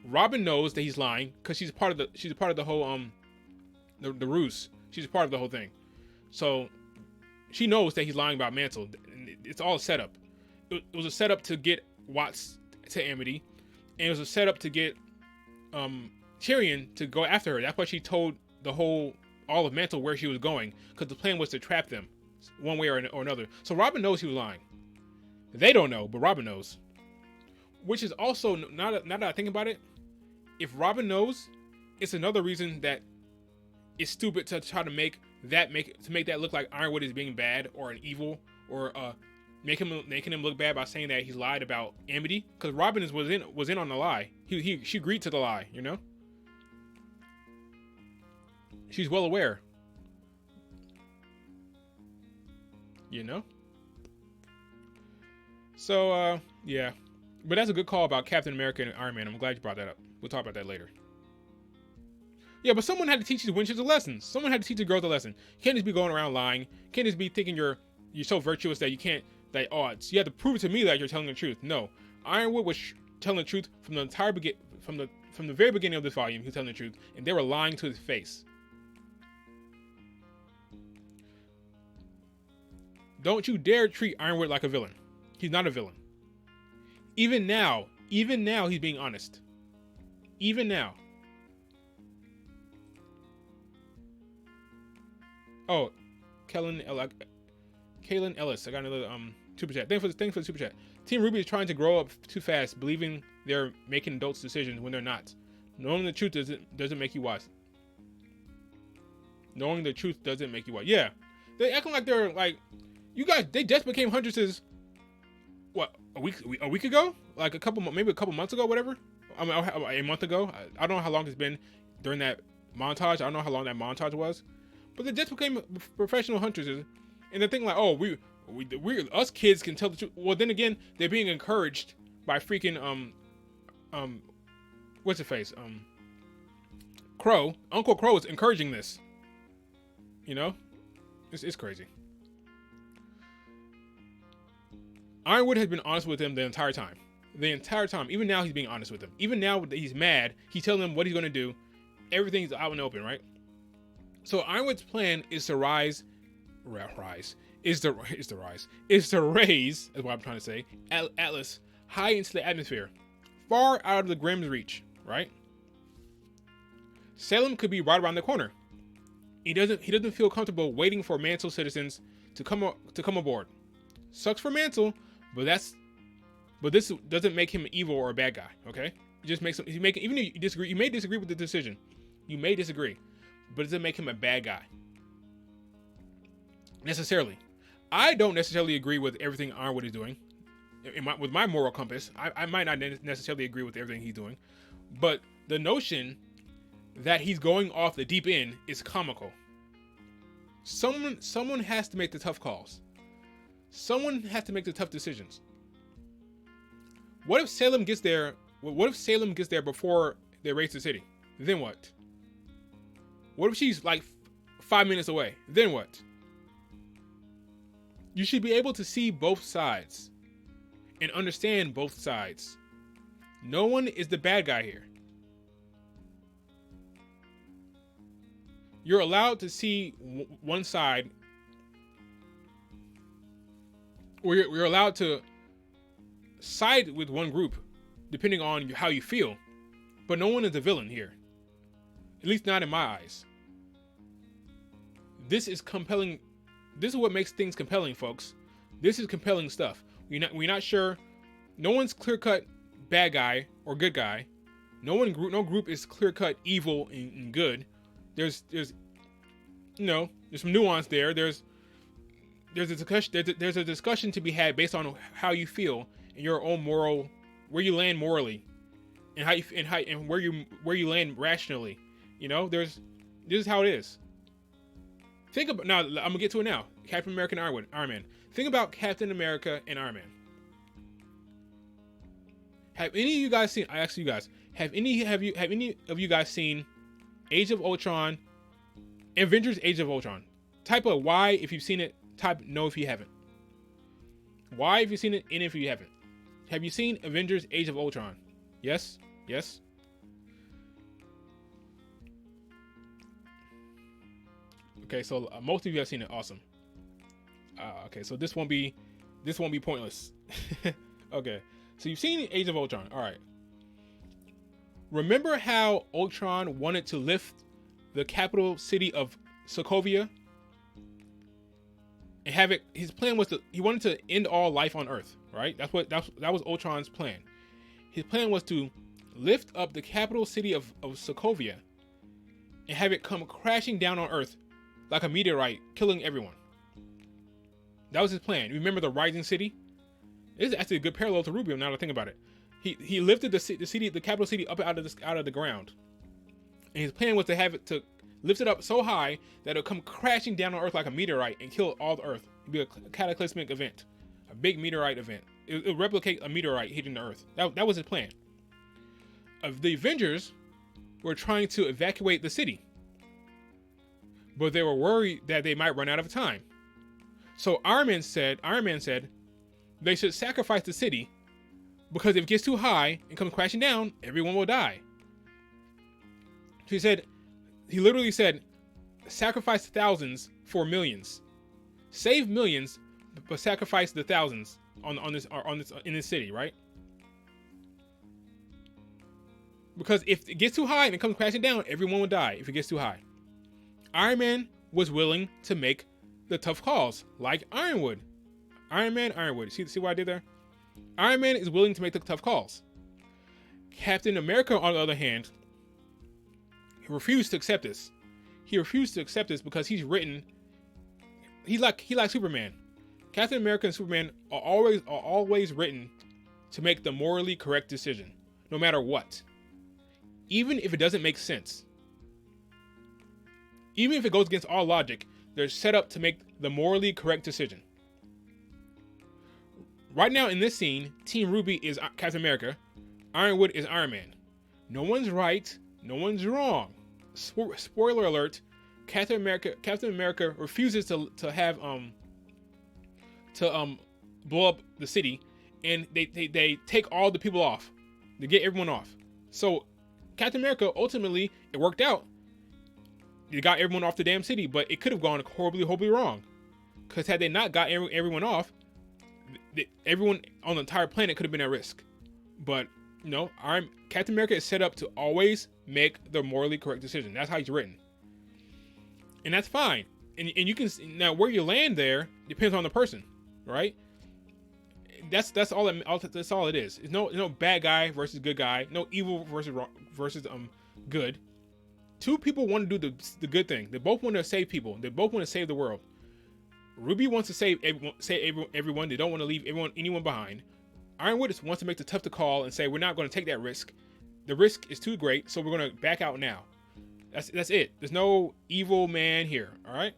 S1: Robyn knows that he's lying because she's a part of the whole the ruse. She's a part of the whole thing. So she knows that he's lying about Mantle. It's all a setup. It was a setup to get Watts to Amity, and it was a setup to get Tyrian to go after her. That's why she told all of Mantle where she was going, because the plan was to trap them one way or another. So Robyn knows he was lying. They don't know, but Robyn knows. Which is also, now that I think about it, if Robyn knows, it's another reason that it's stupid to try to make that look like Ironwood is being bad or an evil, or making him look bad by saying that he's lied about Amity, because Robyn was in on the lie. She agreed to the lie, you know. She's well aware, you know. So yeah, but that's a good call about Captain America and Iron Man. I'm glad you brought that up. We'll talk about that later. Yeah, but someone had to teach these winches a lesson. Someone had to teach the girls a lesson. You can't just be going around lying. You can't just be thinking you're so virtuous that you can't, that, oh, you have to prove to me that you're telling the truth. No, Ironwood was telling the truth from the entire from the very beginning of this volume. He was telling the truth, and they were lying to his face. Don't you dare treat Ironwood like a villain. He's not a villain. Even now he's being honest. Even now. Oh, Kaylin Ellis. I got another super chat. Thanks for the super chat. Team RWBY is trying to grow up too fast, believing they're making adults' decisions when they're not. Knowing the truth doesn't make you wise. Knowing the truth doesn't make you wise. Yeah, they acting like they're like, you guys. They just became huntresses. What, a week ago? Like maybe a couple months ago, whatever. I mean, a month ago. I don't know how long it's been during that montage. I don't know how long that montage was. But they just became professional huntresses, and they're thinking like, oh, we us kids can tell the truth. Well, then again, they're being encouraged by freaking what's his face? Crow. Uncle Crow is encouraging this. You know, it's crazy. Ironwood has been honest with him the entire time. Even now, he's being honest with him. Even now that he's mad, he's telling them what he's going to do. Everything's out and open, right? So Ironwood's plan is to raise, is to raise, is what I'm trying to say, Atlas high into the atmosphere, far out of the Grimm's reach, right? Salem could be right around the corner. He doesn't feel comfortable waiting for Mantle citizens to come aboard. Sucks for Mantle, but this doesn't make him evil or a bad guy, okay? It just makes him, even if you disagree, you may disagree with the decision. You may disagree, but it doesn't make him a bad guy. Necessarily. I don't necessarily agree with everything Ironwood is doing. With my moral compass, I might not necessarily agree with everything he's doing, but the notion that he's going off the deep end is comical. Someone has to make the tough calls. Someone has to make the tough decisions. What if Salem gets there? What if Salem gets there before they raise the city? Then what? What if she's like 5 minutes away? Then what? You should be able to see both sides and understand both sides. No one is the bad guy here. You're allowed to see one side, or you're allowed to side with one group depending on how you feel, but no one is the villain here. At least not in my eyes. This is compelling. This is what makes things compelling, folks. This is compelling stuff. We're not sure. No one's clear-cut bad guy or good guy. No group is clear-cut evil and good. There's some nuance there. There's a discussion to be had based on how you feel and your own moral, where you land morally, and where you land rationally. You know, this is how it is. Think about, now I'm gonna get to it now. Captain America and Iron Man. Think about Captain America and Iron Man. Have any of you guys seen? I ask you guys. Have any of you guys seen Age of Ultron, Avengers: Age of Ultron? Type a Y if you've seen it. Type no if you haven't. Y if you've seen it. N if you haven't. Have you seen Avengers: Age of Ultron? Yes. Yes. Okay, so most of you have seen it. Awesome. Okay, so this won't be pointless. Okay, so you've seen Age of Ultron. All right. Remember how Ultron wanted to lift the capital city of Sokovia and have it? His plan was he wanted to end all life on Earth, right? That was Ultron's plan. His plan was to lift up the capital city of Sokovia and have it come crashing down on Earth like a meteorite, killing everyone. That was his plan. Remember the Rising City? This is actually a good parallel to RWBY now that I think about it. He lifted the capital city up out of the ground, and his plan was to have it to lift it up so high that it'll come crashing down on Earth like a meteorite and kill all the Earth. It'd be a cataclysmic event, a big meteorite event. It'll replicate a meteorite hitting the Earth. That was his plan. The Avengers were trying to evacuate the city, but they were worried that they might run out of time. So Iron Man said they should sacrifice the city, because if it gets too high and comes crashing down, everyone will die. So he literally said, sacrifice thousands for millions. Save millions, but sacrifice the thousands in this city, right? Because if it gets too high and it comes crashing down, everyone will die if it gets too high. Iron Man was willing to make the tough calls, like Ironwood. Ironwood. See what I did there? Iron Man is willing to make the tough calls. Captain America, on the other hand, he refused to accept this. He refused to accept this because he like Superman. Captain America and Superman are always written to make the morally correct decision, no matter what. Even if it doesn't make sense. Even if it goes against all logic, they're set up to make the morally correct decision. Right now in this scene, Team RWBY is Captain America, Ironwood is Iron Man. No one's right, no one's wrong. Spoiler alert: Captain America refuses to blow up the city, and they take all the people off. They get everyone off. So Captain America, ultimately, it worked out. They got everyone off the damn city, but it could have gone horribly wrong. Because had they not got everyone off, everyone on the entire planet could have been at risk. But no, Captain America is set up to always make the morally correct decision. That's how he's written, and that's fine. And you can now where you land there depends on the person, right? That's all it is. It's no bad guy versus good guy, no evil versus good. Two people want to do the good thing. They both want to save people. They both want to save the world. RWBY wants to save everyone. They don't want to leave anyone behind. Ironwood wants to make the tough call and say, we're not going to take that risk. The risk is too great, so we're going to back out now. That's it. There's no evil man here, all right?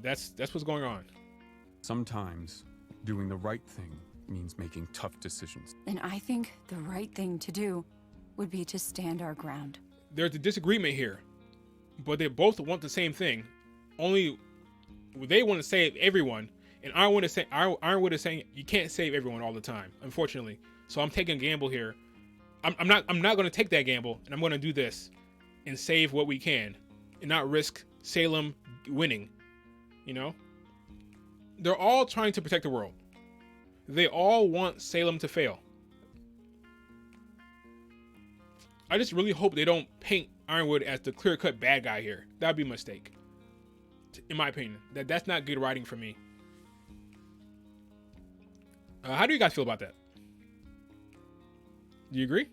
S1: That's what's going on.
S3: Sometimes doing the right thing means making tough decisions.
S5: And I think the right thing to do would be to stand our ground.
S1: There's a disagreement here, but they both want the same thing. Only they want to save everyone, and Ironwood is saying you can't save everyone all the time, unfortunately. So I'm taking a gamble here. I'm not going to take that gamble, and I'm going to do this and save what we can, and not risk Salem winning. You know, they're all trying to protect the world. They all want Salem to fail. I just really hope they don't paint Ironwood as the clear-cut bad guy here. That'd be a mistake, in my opinion. That's not good writing for me. How do you guys feel about that? Do you agree?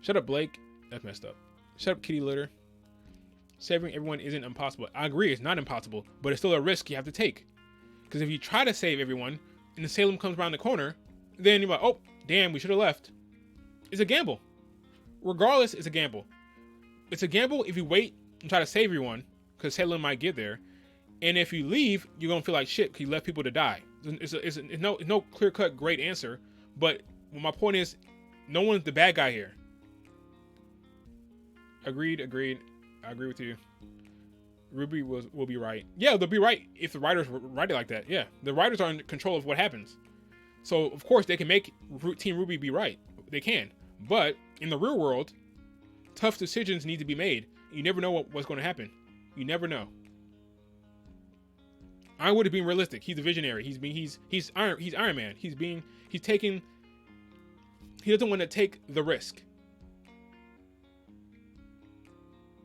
S1: Shut up, Blake. That's messed up. Shut up, kitty litter. Saving everyone isn't impossible. I agree, it's not impossible, but it's still a risk you have to take. Because if you try to save everyone, and the Salem comes around the corner, then you're like, oh, damn, we should have left. It's a gamble. Regardless, it's a gamble. It's a gamble if you wait and try to save everyone, because Salem might get there. And if you leave, you're gonna feel like shit because you left people to die. It's no clear-cut great answer, but my point is, no one's the bad guy here. Agreed. I agree with you. RWBY will be right. Yeah, they'll be right if the writers write it like that. Yeah, the writers are in control of what happens. So, of course, they can make Team RWBY be right. They can. But in the real world, tough decisions need to be made. You never know what's going to happen. You never know. Ironwood is being realistic. He's a visionary. He's Iron Man. He doesn't want to take the risk.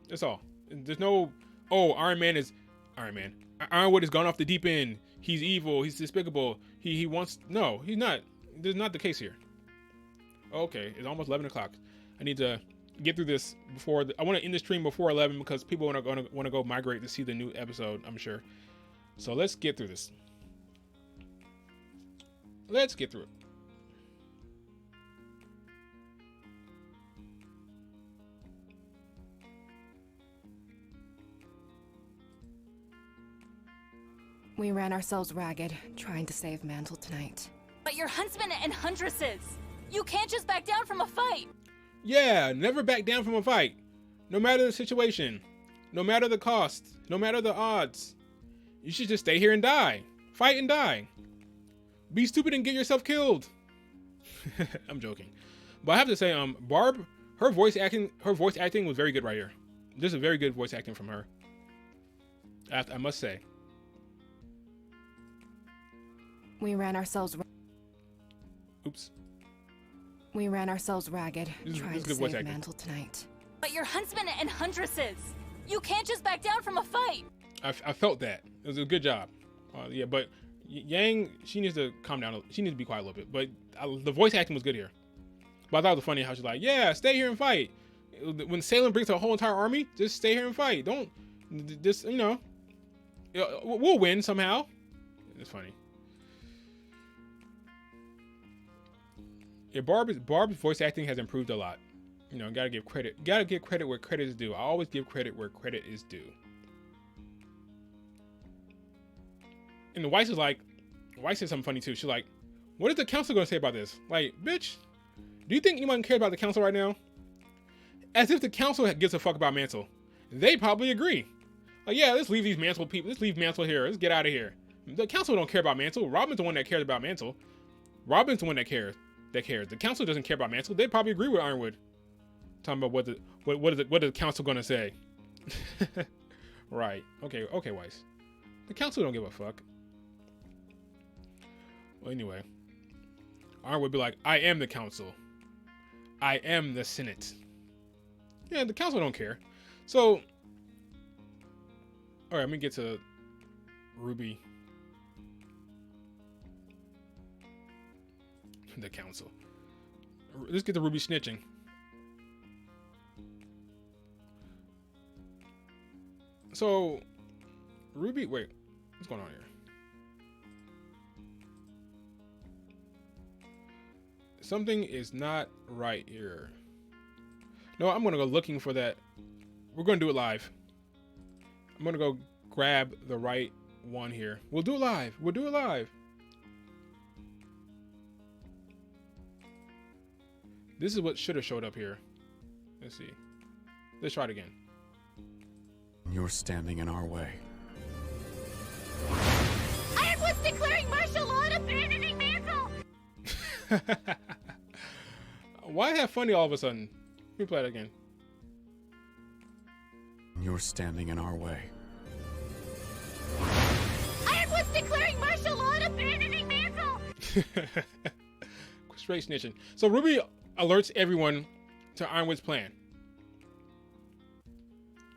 S1: That's all. There's no, oh, Iron Man. Ironwood has gone off the deep end. He's evil. He's despicable. He wants, no, he's not. That's not the case here. Okay, it's almost 11 o'clock. I need to get through this before, I want to end the stream before 11 because people want to go migrate to see the new episode, I'm sure. So let's get through this. Let's get through it.
S4: We ran ourselves ragged, trying to save Mantle tonight.
S6: But you're huntsmen and huntresses. You can't just back down from a fight.
S1: Yeah, never back down from a fight. No matter the situation, no matter the cost, no matter the odds. You should just stay here and die. Fight and die. Be stupid and get yourself killed. I'm joking. But I have to say, Barb, her voice acting was very good right here. This is very good voice acting from her. I must say.
S4: We ran ourselves.
S1: Oops.
S4: We ran ourselves ragged, trying to save
S1: acting.
S4: Mantle tonight.
S6: But you're huntsmen and huntresses. You can't just back down from a fight.
S1: I felt that. It was a good job. Yeah, but Yang, she needs to calm down. She needs to be quiet a little bit. But the voice acting was good here. But I thought it was funny how she's like, yeah, stay here and fight. When Salem brings her whole entire army, just stay here and fight. Don't, just, you know, we'll win somehow. It's funny. Yeah, Barb's voice acting has improved a lot. You know, gotta give credit. Gotta give credit where credit is due. I always give credit where credit is due. And the Weiss said something funny too. She's like, what is the council gonna say about this? Like, bitch, do you think anyone cares about the council right now? As if the council gives a fuck about Mantle. They probably agree. Like, yeah, let's leave these Mantle people. Let's leave Mantle here. Let's get out of here. The council don't care about Mantle. Robyn's the one that cares about Mantle. Robyn's the one that cares. The council doesn't care about Mantle. They probably agree with Ironwood. Talking about what is the council gonna say? Right. Okay, Weiss. The council don't give a fuck. Well, anyway, Ironwood would be like, I am the council. I am the Senate. Yeah, the council don't care. So, all right, let me get to RWBY. The council. Let's get to RWBY snitching. So, RWBY, wait, what's going on here? Something is not right here. No, I'm gonna go looking for that. We're gonna do it live. I'm gonna go grab the right one here. We'll do it live. We'll do it live. This is what should have showed up here. Let's see. Let's try it again.
S3: You're standing in our way.
S6: Ironwood's declaring martial law and abandoning Mantle.
S1: Why have funny all of a sudden? Let me play it again.
S3: You're standing in our way.
S6: Ironwood's declaring martial law and abandoning Mantle.
S1: Straight snitching. So RWBY alerts everyone to Ironwood's plan.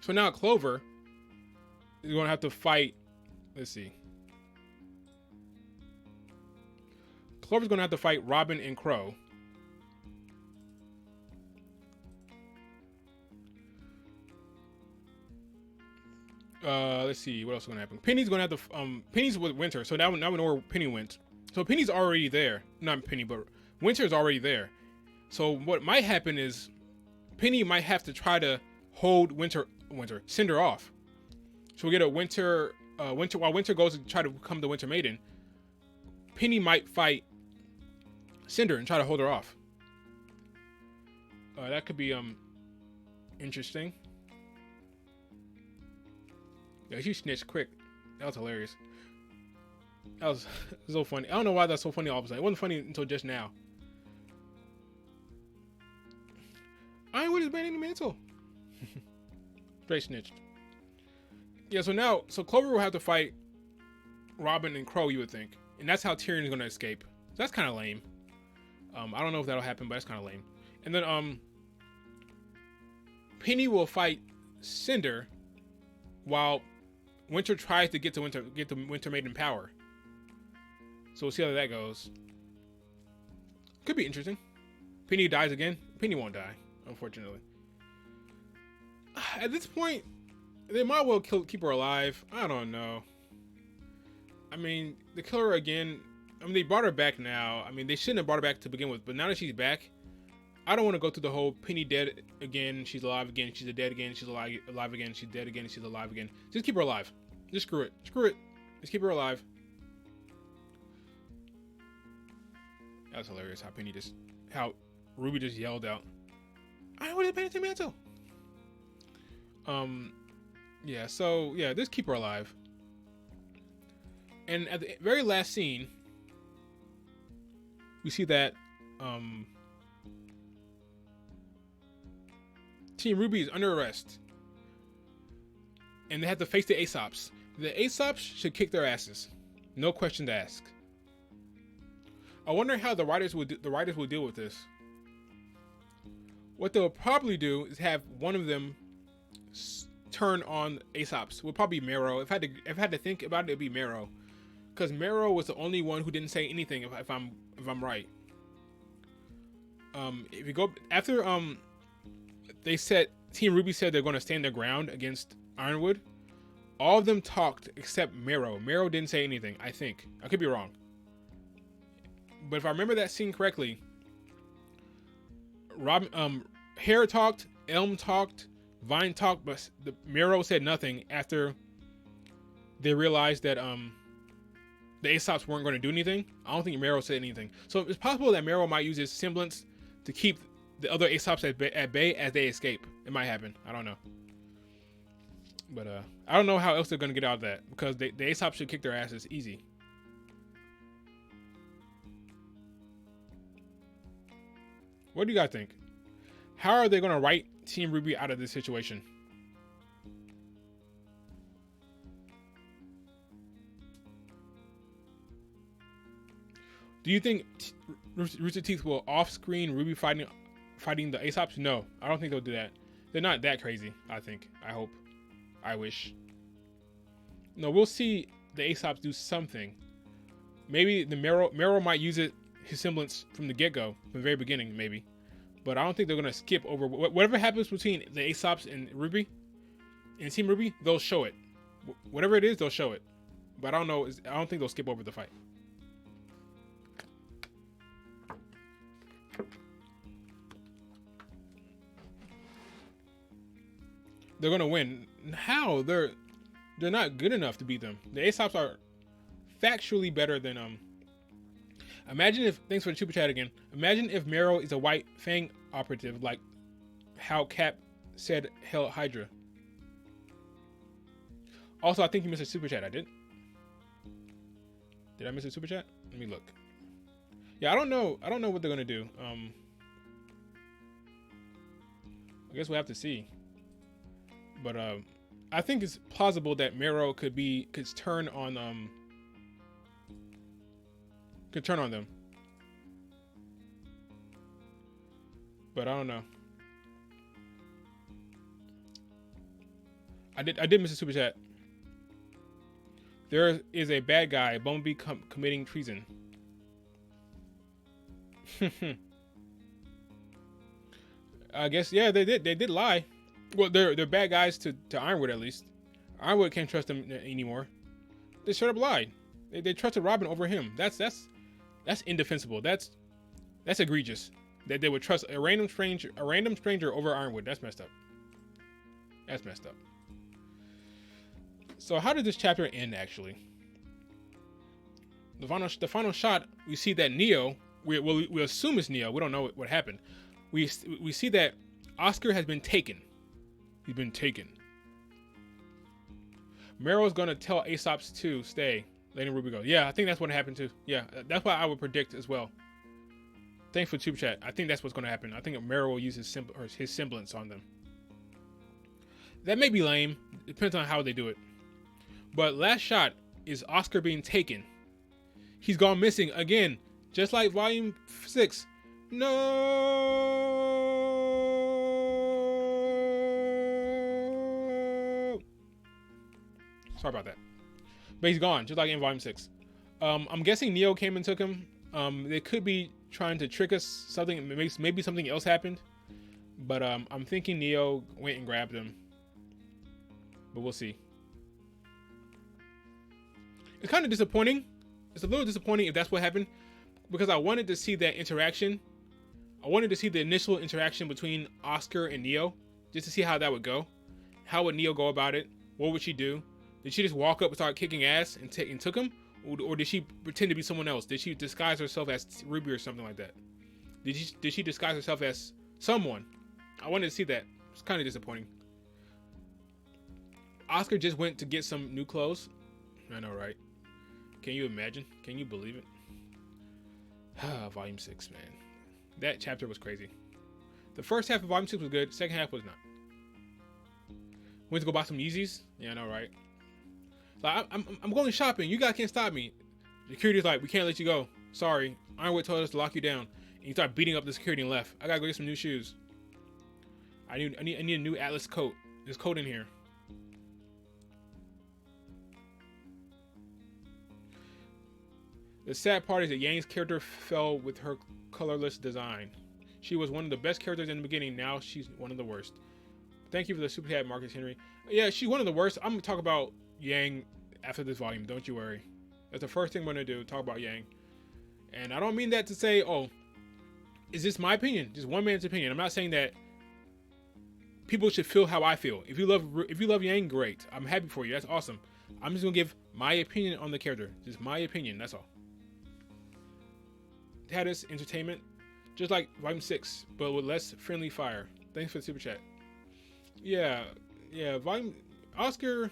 S1: So now Clover is going to have to fight. Let's see. Clover's going to have to fight Robyn and Crow. Let's see what else is going to happen. Penny's going to have to. Penny's with Winter, so now we know where Penny went. So Penny's already there. Not Penny, but Winter's already there. So what might happen is Penny might have to try to hold Cinder off. So we get a Winter while Winter goes to try to become the Winter Maiden, Penny might fight Cinder and try to hold her off. That could be interesting. Yeah, she snitched quick. That was hilarious. That was so funny. I don't know why that's so funny all of a sudden. It wasn't funny until just now. Ironwood is banning the Mantle. Straight snitched. Yeah, so Clover will have to fight Robyn and Crow, you would think. And that's how Tyrian is going to escape. So that's kind of lame. I don't know if that'll happen, but that's kind of lame. And then Penny will fight Cinder while Winter tries to get the Winter Maiden power. So we'll see how that goes. Could be interesting. Penny dies again. Penny won't die, unfortunately. At this point, they might well keep her alive. I don't know. I mean, they kill her again. I mean, they brought her back now. I mean, they shouldn't have brought her back to begin with. But now that she's back, I don't want to go through the whole Penny dead again, she's alive again, she's dead again, she's alive again, she's dead again, she's alive again. Just keep her alive. Just screw it. Screw it. Just keep her alive. That was hilarious how Ruby just yelled out, I want to paint the Mantle. Yeah, so yeah, just keep her alive. And at the very last scene, we see that Team RWBY is under arrest. And they have to face the Aesops. The Aesops should kick their asses. No question to ask. I wonder how the writers will deal with this. What they'll probably do is have one of them turn on Aesops. Will probably be Marrow. If I had to think about it, it'd be Marrow, because Marrow was the only one who didn't say anything. If I'm right. If you go after they said Team RWBY said they're going to stand their ground against Ironwood. All of them talked except Marrow. Marrow didn't say anything. I think I could be wrong, but if I remember that scene correctly, Hare talked, Elm talked, Vine talked, but the Marrow said nothing after they realized that the Aesops weren't going to do anything. I don't think Marrow said anything. So it's possible that Marrow might use his semblance to keep the other Aesops at bay as they escape. It might happen. I don't know. But I don't know how else they're going to get out of that, because the Aesops should kick their asses easy. What do you guys think? How are they going to write Team RWBY out of this situation? Do you think Rooster Teeth will off-screen RWBY fighting the Aesops? No, I don't think they'll do that. They're not that crazy, I think. I hope. I wish. No, we'll see the Aesops do something. Maybe the Marrow might use his semblance from the get-go, from the very beginning, maybe. But I don't think they're going to skip over whatever happens between the Aesops and RWBY, and Team RWBY. They'll show it. Whatever it is, they'll show it. But I don't know. I don't think they'll skip over the fight. They're going to win. How? They're not good enough to beat them. The Aesops are factually better than Imagine if, thanks for the super chat again. Imagine if Marrow is a White Fang operative, like how Cap said Hell Hydra. Also, I think you missed a super chat. I did. Did I miss a super chat? Let me look. Yeah, I don't know what they're gonna do. I guess we'll have to see. But I think it's plausible that Marrow could turn on them. But I don't know. I did miss a super chat. There is a bad guy, Bumblebee, committing treason. I guess, yeah, they did lie. Well, they're bad guys to Ironwood, at least. Ironwood can't trust them anymore. They straight up lied. They trusted Robyn over him. That's indefensible. That's egregious. That they would trust a random stranger over Ironwood. That's messed up. So how did this chapter end, actually? The final shot, we see that Neo, we assume it's Neo, we don't know what happened. We see that Oscar has been taken. He's been taken. Marrow's gonna tell Aesop's to stay, letting Ruby go. Yeah, I think that's what happened too. Yeah, that's what I would predict as well. Thanks for Tube Chat. I think that's what's gonna happen. I think Marrow will use his semblance on them. That may be lame. Depends on how they do it. But last shot is Oscar being taken. He's gone missing again, just like Volume 6. No. Sorry about that. But he's gone, just like in Volume 6. I'm guessing Neo came and took him. They could be trying to trick us. Something, maybe something else happened. But I'm thinking Neo went and grabbed him. But we'll see. It's kind of disappointing. It's a little disappointing if that's what happened, because I wanted to see that interaction. I wanted to see the initial interaction between Oscar and Neo, just to see how that would go. How would Neo go about it? What would she do? Did she just walk up and start kicking ass and took him? Or did she pretend to be someone else? Did she disguise herself as RWBY or something like that? Did she disguise herself as someone? I wanted to see that. It's kind of disappointing. Oscar just went to get some new clothes. I know, right? Can you imagine? Can you believe it? Volume 6, man. That chapter was crazy. The first half of Volume 6 was good. Second half was not. Went to go buy some Yeezys. Yeah, I know, right? Like, I'm going shopping. You guys can't stop me. Security's like, we can't let you go. Sorry. Ironwood told us to lock you down. And you start beating up the security and left. I gotta go get some new shoes. I need a new Atlas coat. There's coat in here. The sad part is that Yang's character fell with her colorless design. She was one of the best characters in the beginning. Now she's one of the worst. Thank you for the super chat, Marcus Henry. Yeah, she's one of the worst. I'm gonna talk about Yang after this volume. Don't you worry. That's the first thing we're gonna do. Talk about Yang. And I don't mean that to say, oh, is this my opinion? Just one man's opinion. I'm not saying that people should feel how I feel. If you love Yang, great. I'm happy for you. That's awesome. I'm just gonna give my opinion on the character. Just my opinion. That's all. Had us entertainment, just like Volume 6, but with less friendly fire. Thanks for the super chat. Yeah, Volume Oscar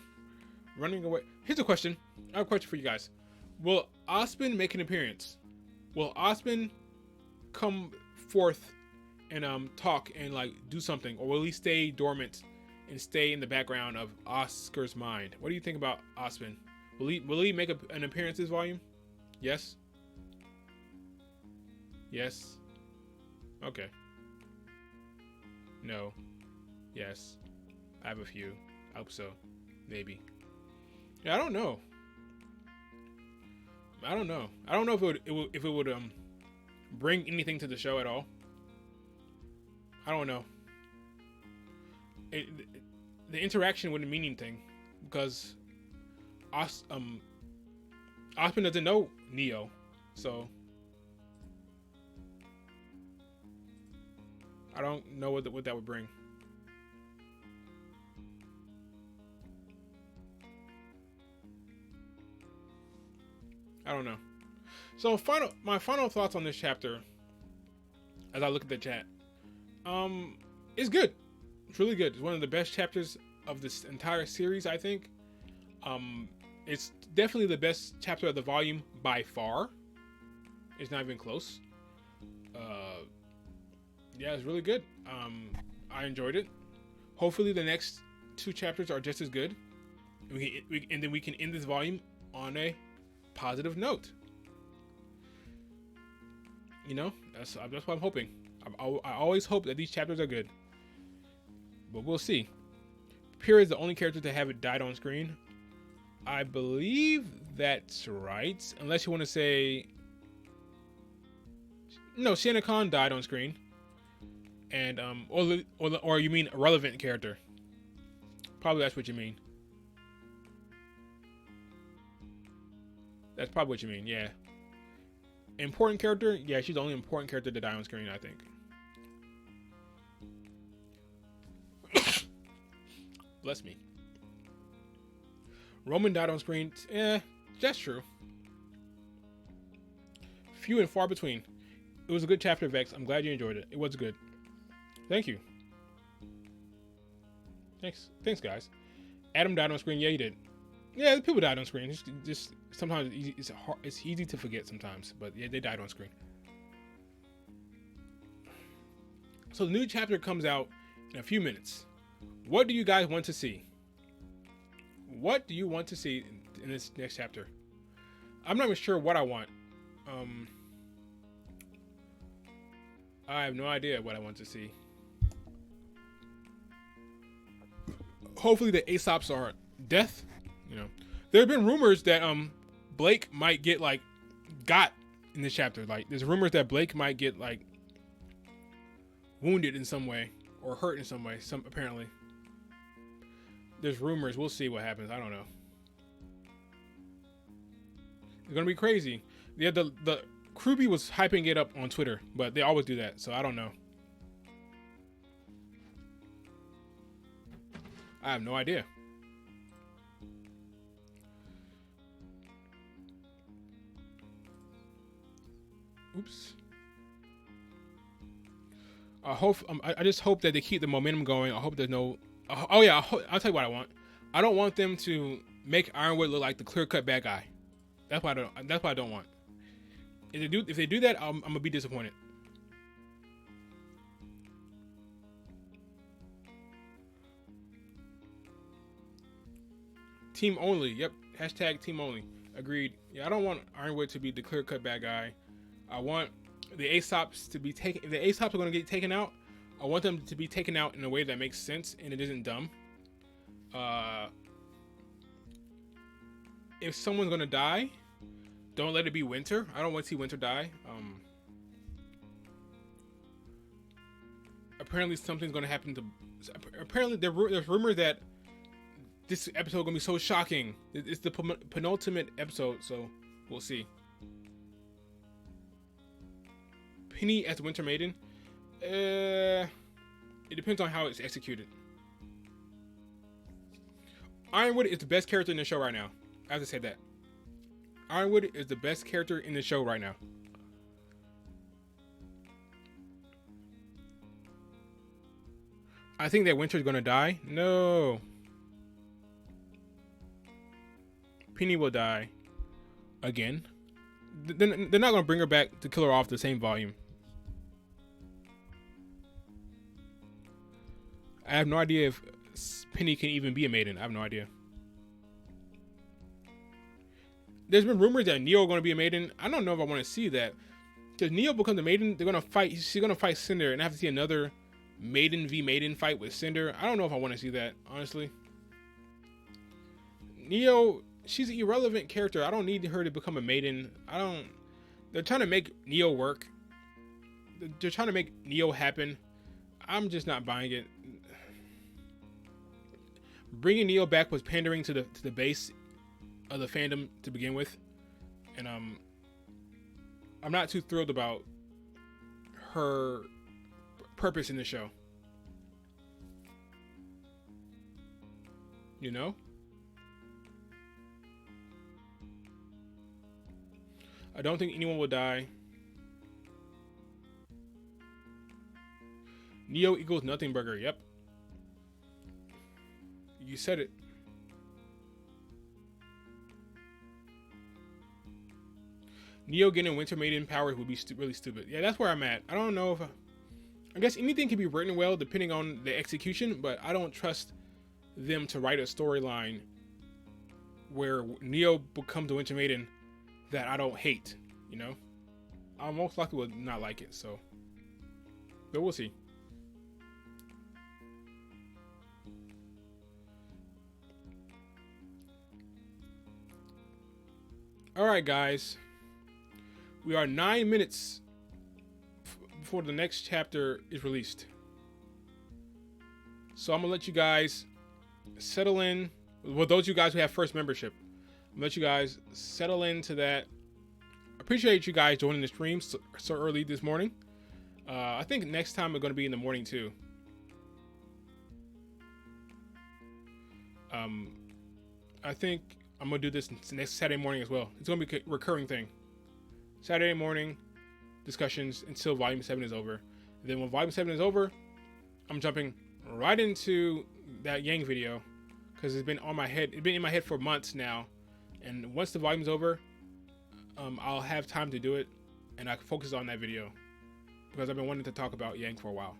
S1: running away. Here's a question. I have a question for you guys. Will Osmond make an appearance? Will Osmond come forth and talk and like do something, or will he stay dormant and stay in the background of Oscar's mind? What do you think about Osmond? Will he make an appearance this volume? Yes. Yes. Okay. No. Yes. I have a few. I hope so. Maybe. Yeah, I don't know. I don't know if it would bring anything to the show at all. I don't know. The interaction wouldn't mean anything because Osmond doesn't know Neo, so I don't know what that would bring. I don't know. So my final thoughts on this chapter, as I look at the chat, is good. It's really good. It's one of the best chapters of this entire series, I think. It's definitely the best chapter of the volume by far. It's not even close. Yeah, it's really good. I enjoyed it. Hopefully the next two chapters are just as good. And then we can end this volume on a positive note. You know, that's what I'm hoping. I always hope that these chapters are good. But we'll see. Pyrrha is the only character to have it died on screen. I believe that's right. Unless you want to say... No, Shanna Khan died on screen. And, or you mean a relevant character. Probably that's what you mean. That's probably what you mean, yeah. Important character? Yeah, she's the only important character to die on screen, I think. Bless me. Roman died on screen. That's true. Few and far between. It was a good chapter, Vex. I'm glad you enjoyed it. It was good. Thank you. Thanks, guys. Adam died on screen. Yeah, he did. Yeah, people died on screen. Just sometimes it's easy to forget sometimes. But yeah, they died on screen. So the new chapter comes out in a few minutes. What do you guys want to see? What do you want to see in this next chapter? I'm not even sure what I want. I have no idea what I want to see. Hopefully the Aesops are death. You know, there have been rumors that Blake might get got in this chapter. Like, there's rumors that Blake might get wounded in some way or hurt in some way. Apparently. There's rumors. We'll see what happens. I don't know. It's gonna be crazy. Yeah, the RWBY was hyping it up on Twitter, but they always do that, so I don't know. I have no idea. Oops. I just hope that they keep the momentum going. I hope there's no. Oh yeah, I'll tell you what I want. I don't want them to make Ironwood look like the clear-cut bad guy. That's what I don't want. If they do that, I'm gonna be disappointed. Team only. Yep. Hashtag team only. Agreed. Yeah, I don't want Ironwood to be the clear-cut bad guy. I want the Aesops to be taken. If the Aesops are gonna get taken out, I want them to be taken out in a way that makes sense and it isn't dumb. If someone's gonna die, don't let it be Winter. I don't want to see Winter die. Apparently something's gonna happen to. Apparently there's rumors that this episode is gonna be so shocking. It's the penultimate episode, so we'll see. Penny as the Winter Maiden. It depends on how it's executed. Ironwood is the best character in the show right now. I have to say that. Ironwood is the best character in the show right now. I think that Winter's gonna die. No. Penny will die. Again. They're not gonna bring her back to kill her off the same volume. I have no idea if Penny can even be a maiden. I have no idea. There's been rumors that Neo is going to be a maiden. I don't know if I want to see that. Because Neo becomes a maiden, they're going to fight. She's going to fight Cinder, and I have to see another maiden v maiden fight with Cinder. I don't know if I want to see that, honestly. Neo, she's an irrelevant character. I don't need her to become a maiden. They're trying to make Neo work. They're trying to make Neo happen. I'm just not buying it. Bringing Neo back was pandering to the base of the fandom to begin with, and I'm not too thrilled about her purpose in the show. You know? I don't think anyone will die. Neo equals nothing burger. Yep. You said it. Neo getting Winter Maiden powers would be really stupid. Yeah, that's where I'm at. I don't know if... I guess anything can be written well depending on the execution, but I don't trust them to write a storyline where Neo becomes a Winter Maiden that I don't hate, you know? I most likely would not like it, so... But we'll see. Alright, guys. We are 9 minutes before the next chapter is released. So I'm going to let you guys settle in. Well, those of you guys who have first membership, I'm going to let you guys settle into that. Appreciate you guys joining the stream so early this morning. I think next time we're going to be in the morning too. I think I'm gonna do this next Saturday morning as well. It's gonna be a recurring thing. Saturday morning discussions until Volume 7 is over. And then when Volume 7 is over, I'm jumping right into that Yang video because it's been on my head. It's been in my head for months now. And once the volume's over, I'll have time to do it, and I can focus on that video because I've been wanting to talk about Yang for a while.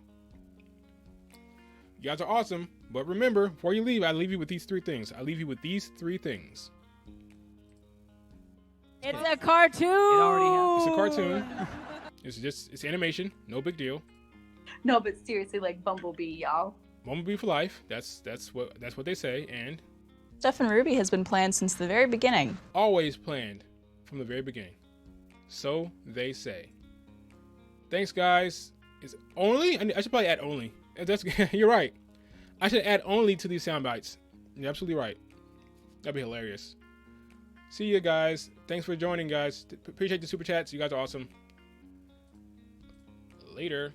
S1: You guys are awesome, but remember, before you leave, I leave you with these 3 things. I leave you with these 3 things.
S6: It's a cartoon.
S9: It already
S1: It's a cartoon. It's animation, no big deal.
S10: No, but seriously, like Bumblebee, y'all.
S1: Bumblebee for life. That's what they say, and
S11: Stuff in RWBY has been planned since the very beginning.
S1: always planned from the very beginning. So they say. Thanks, guys. It's only. I should probably add only. That's you're right. I should add only to these sound bites. You're absolutely right. That'd be hilarious. See you guys. Thanks for joining, guys. Appreciate the super chats. You guys are awesome. Later.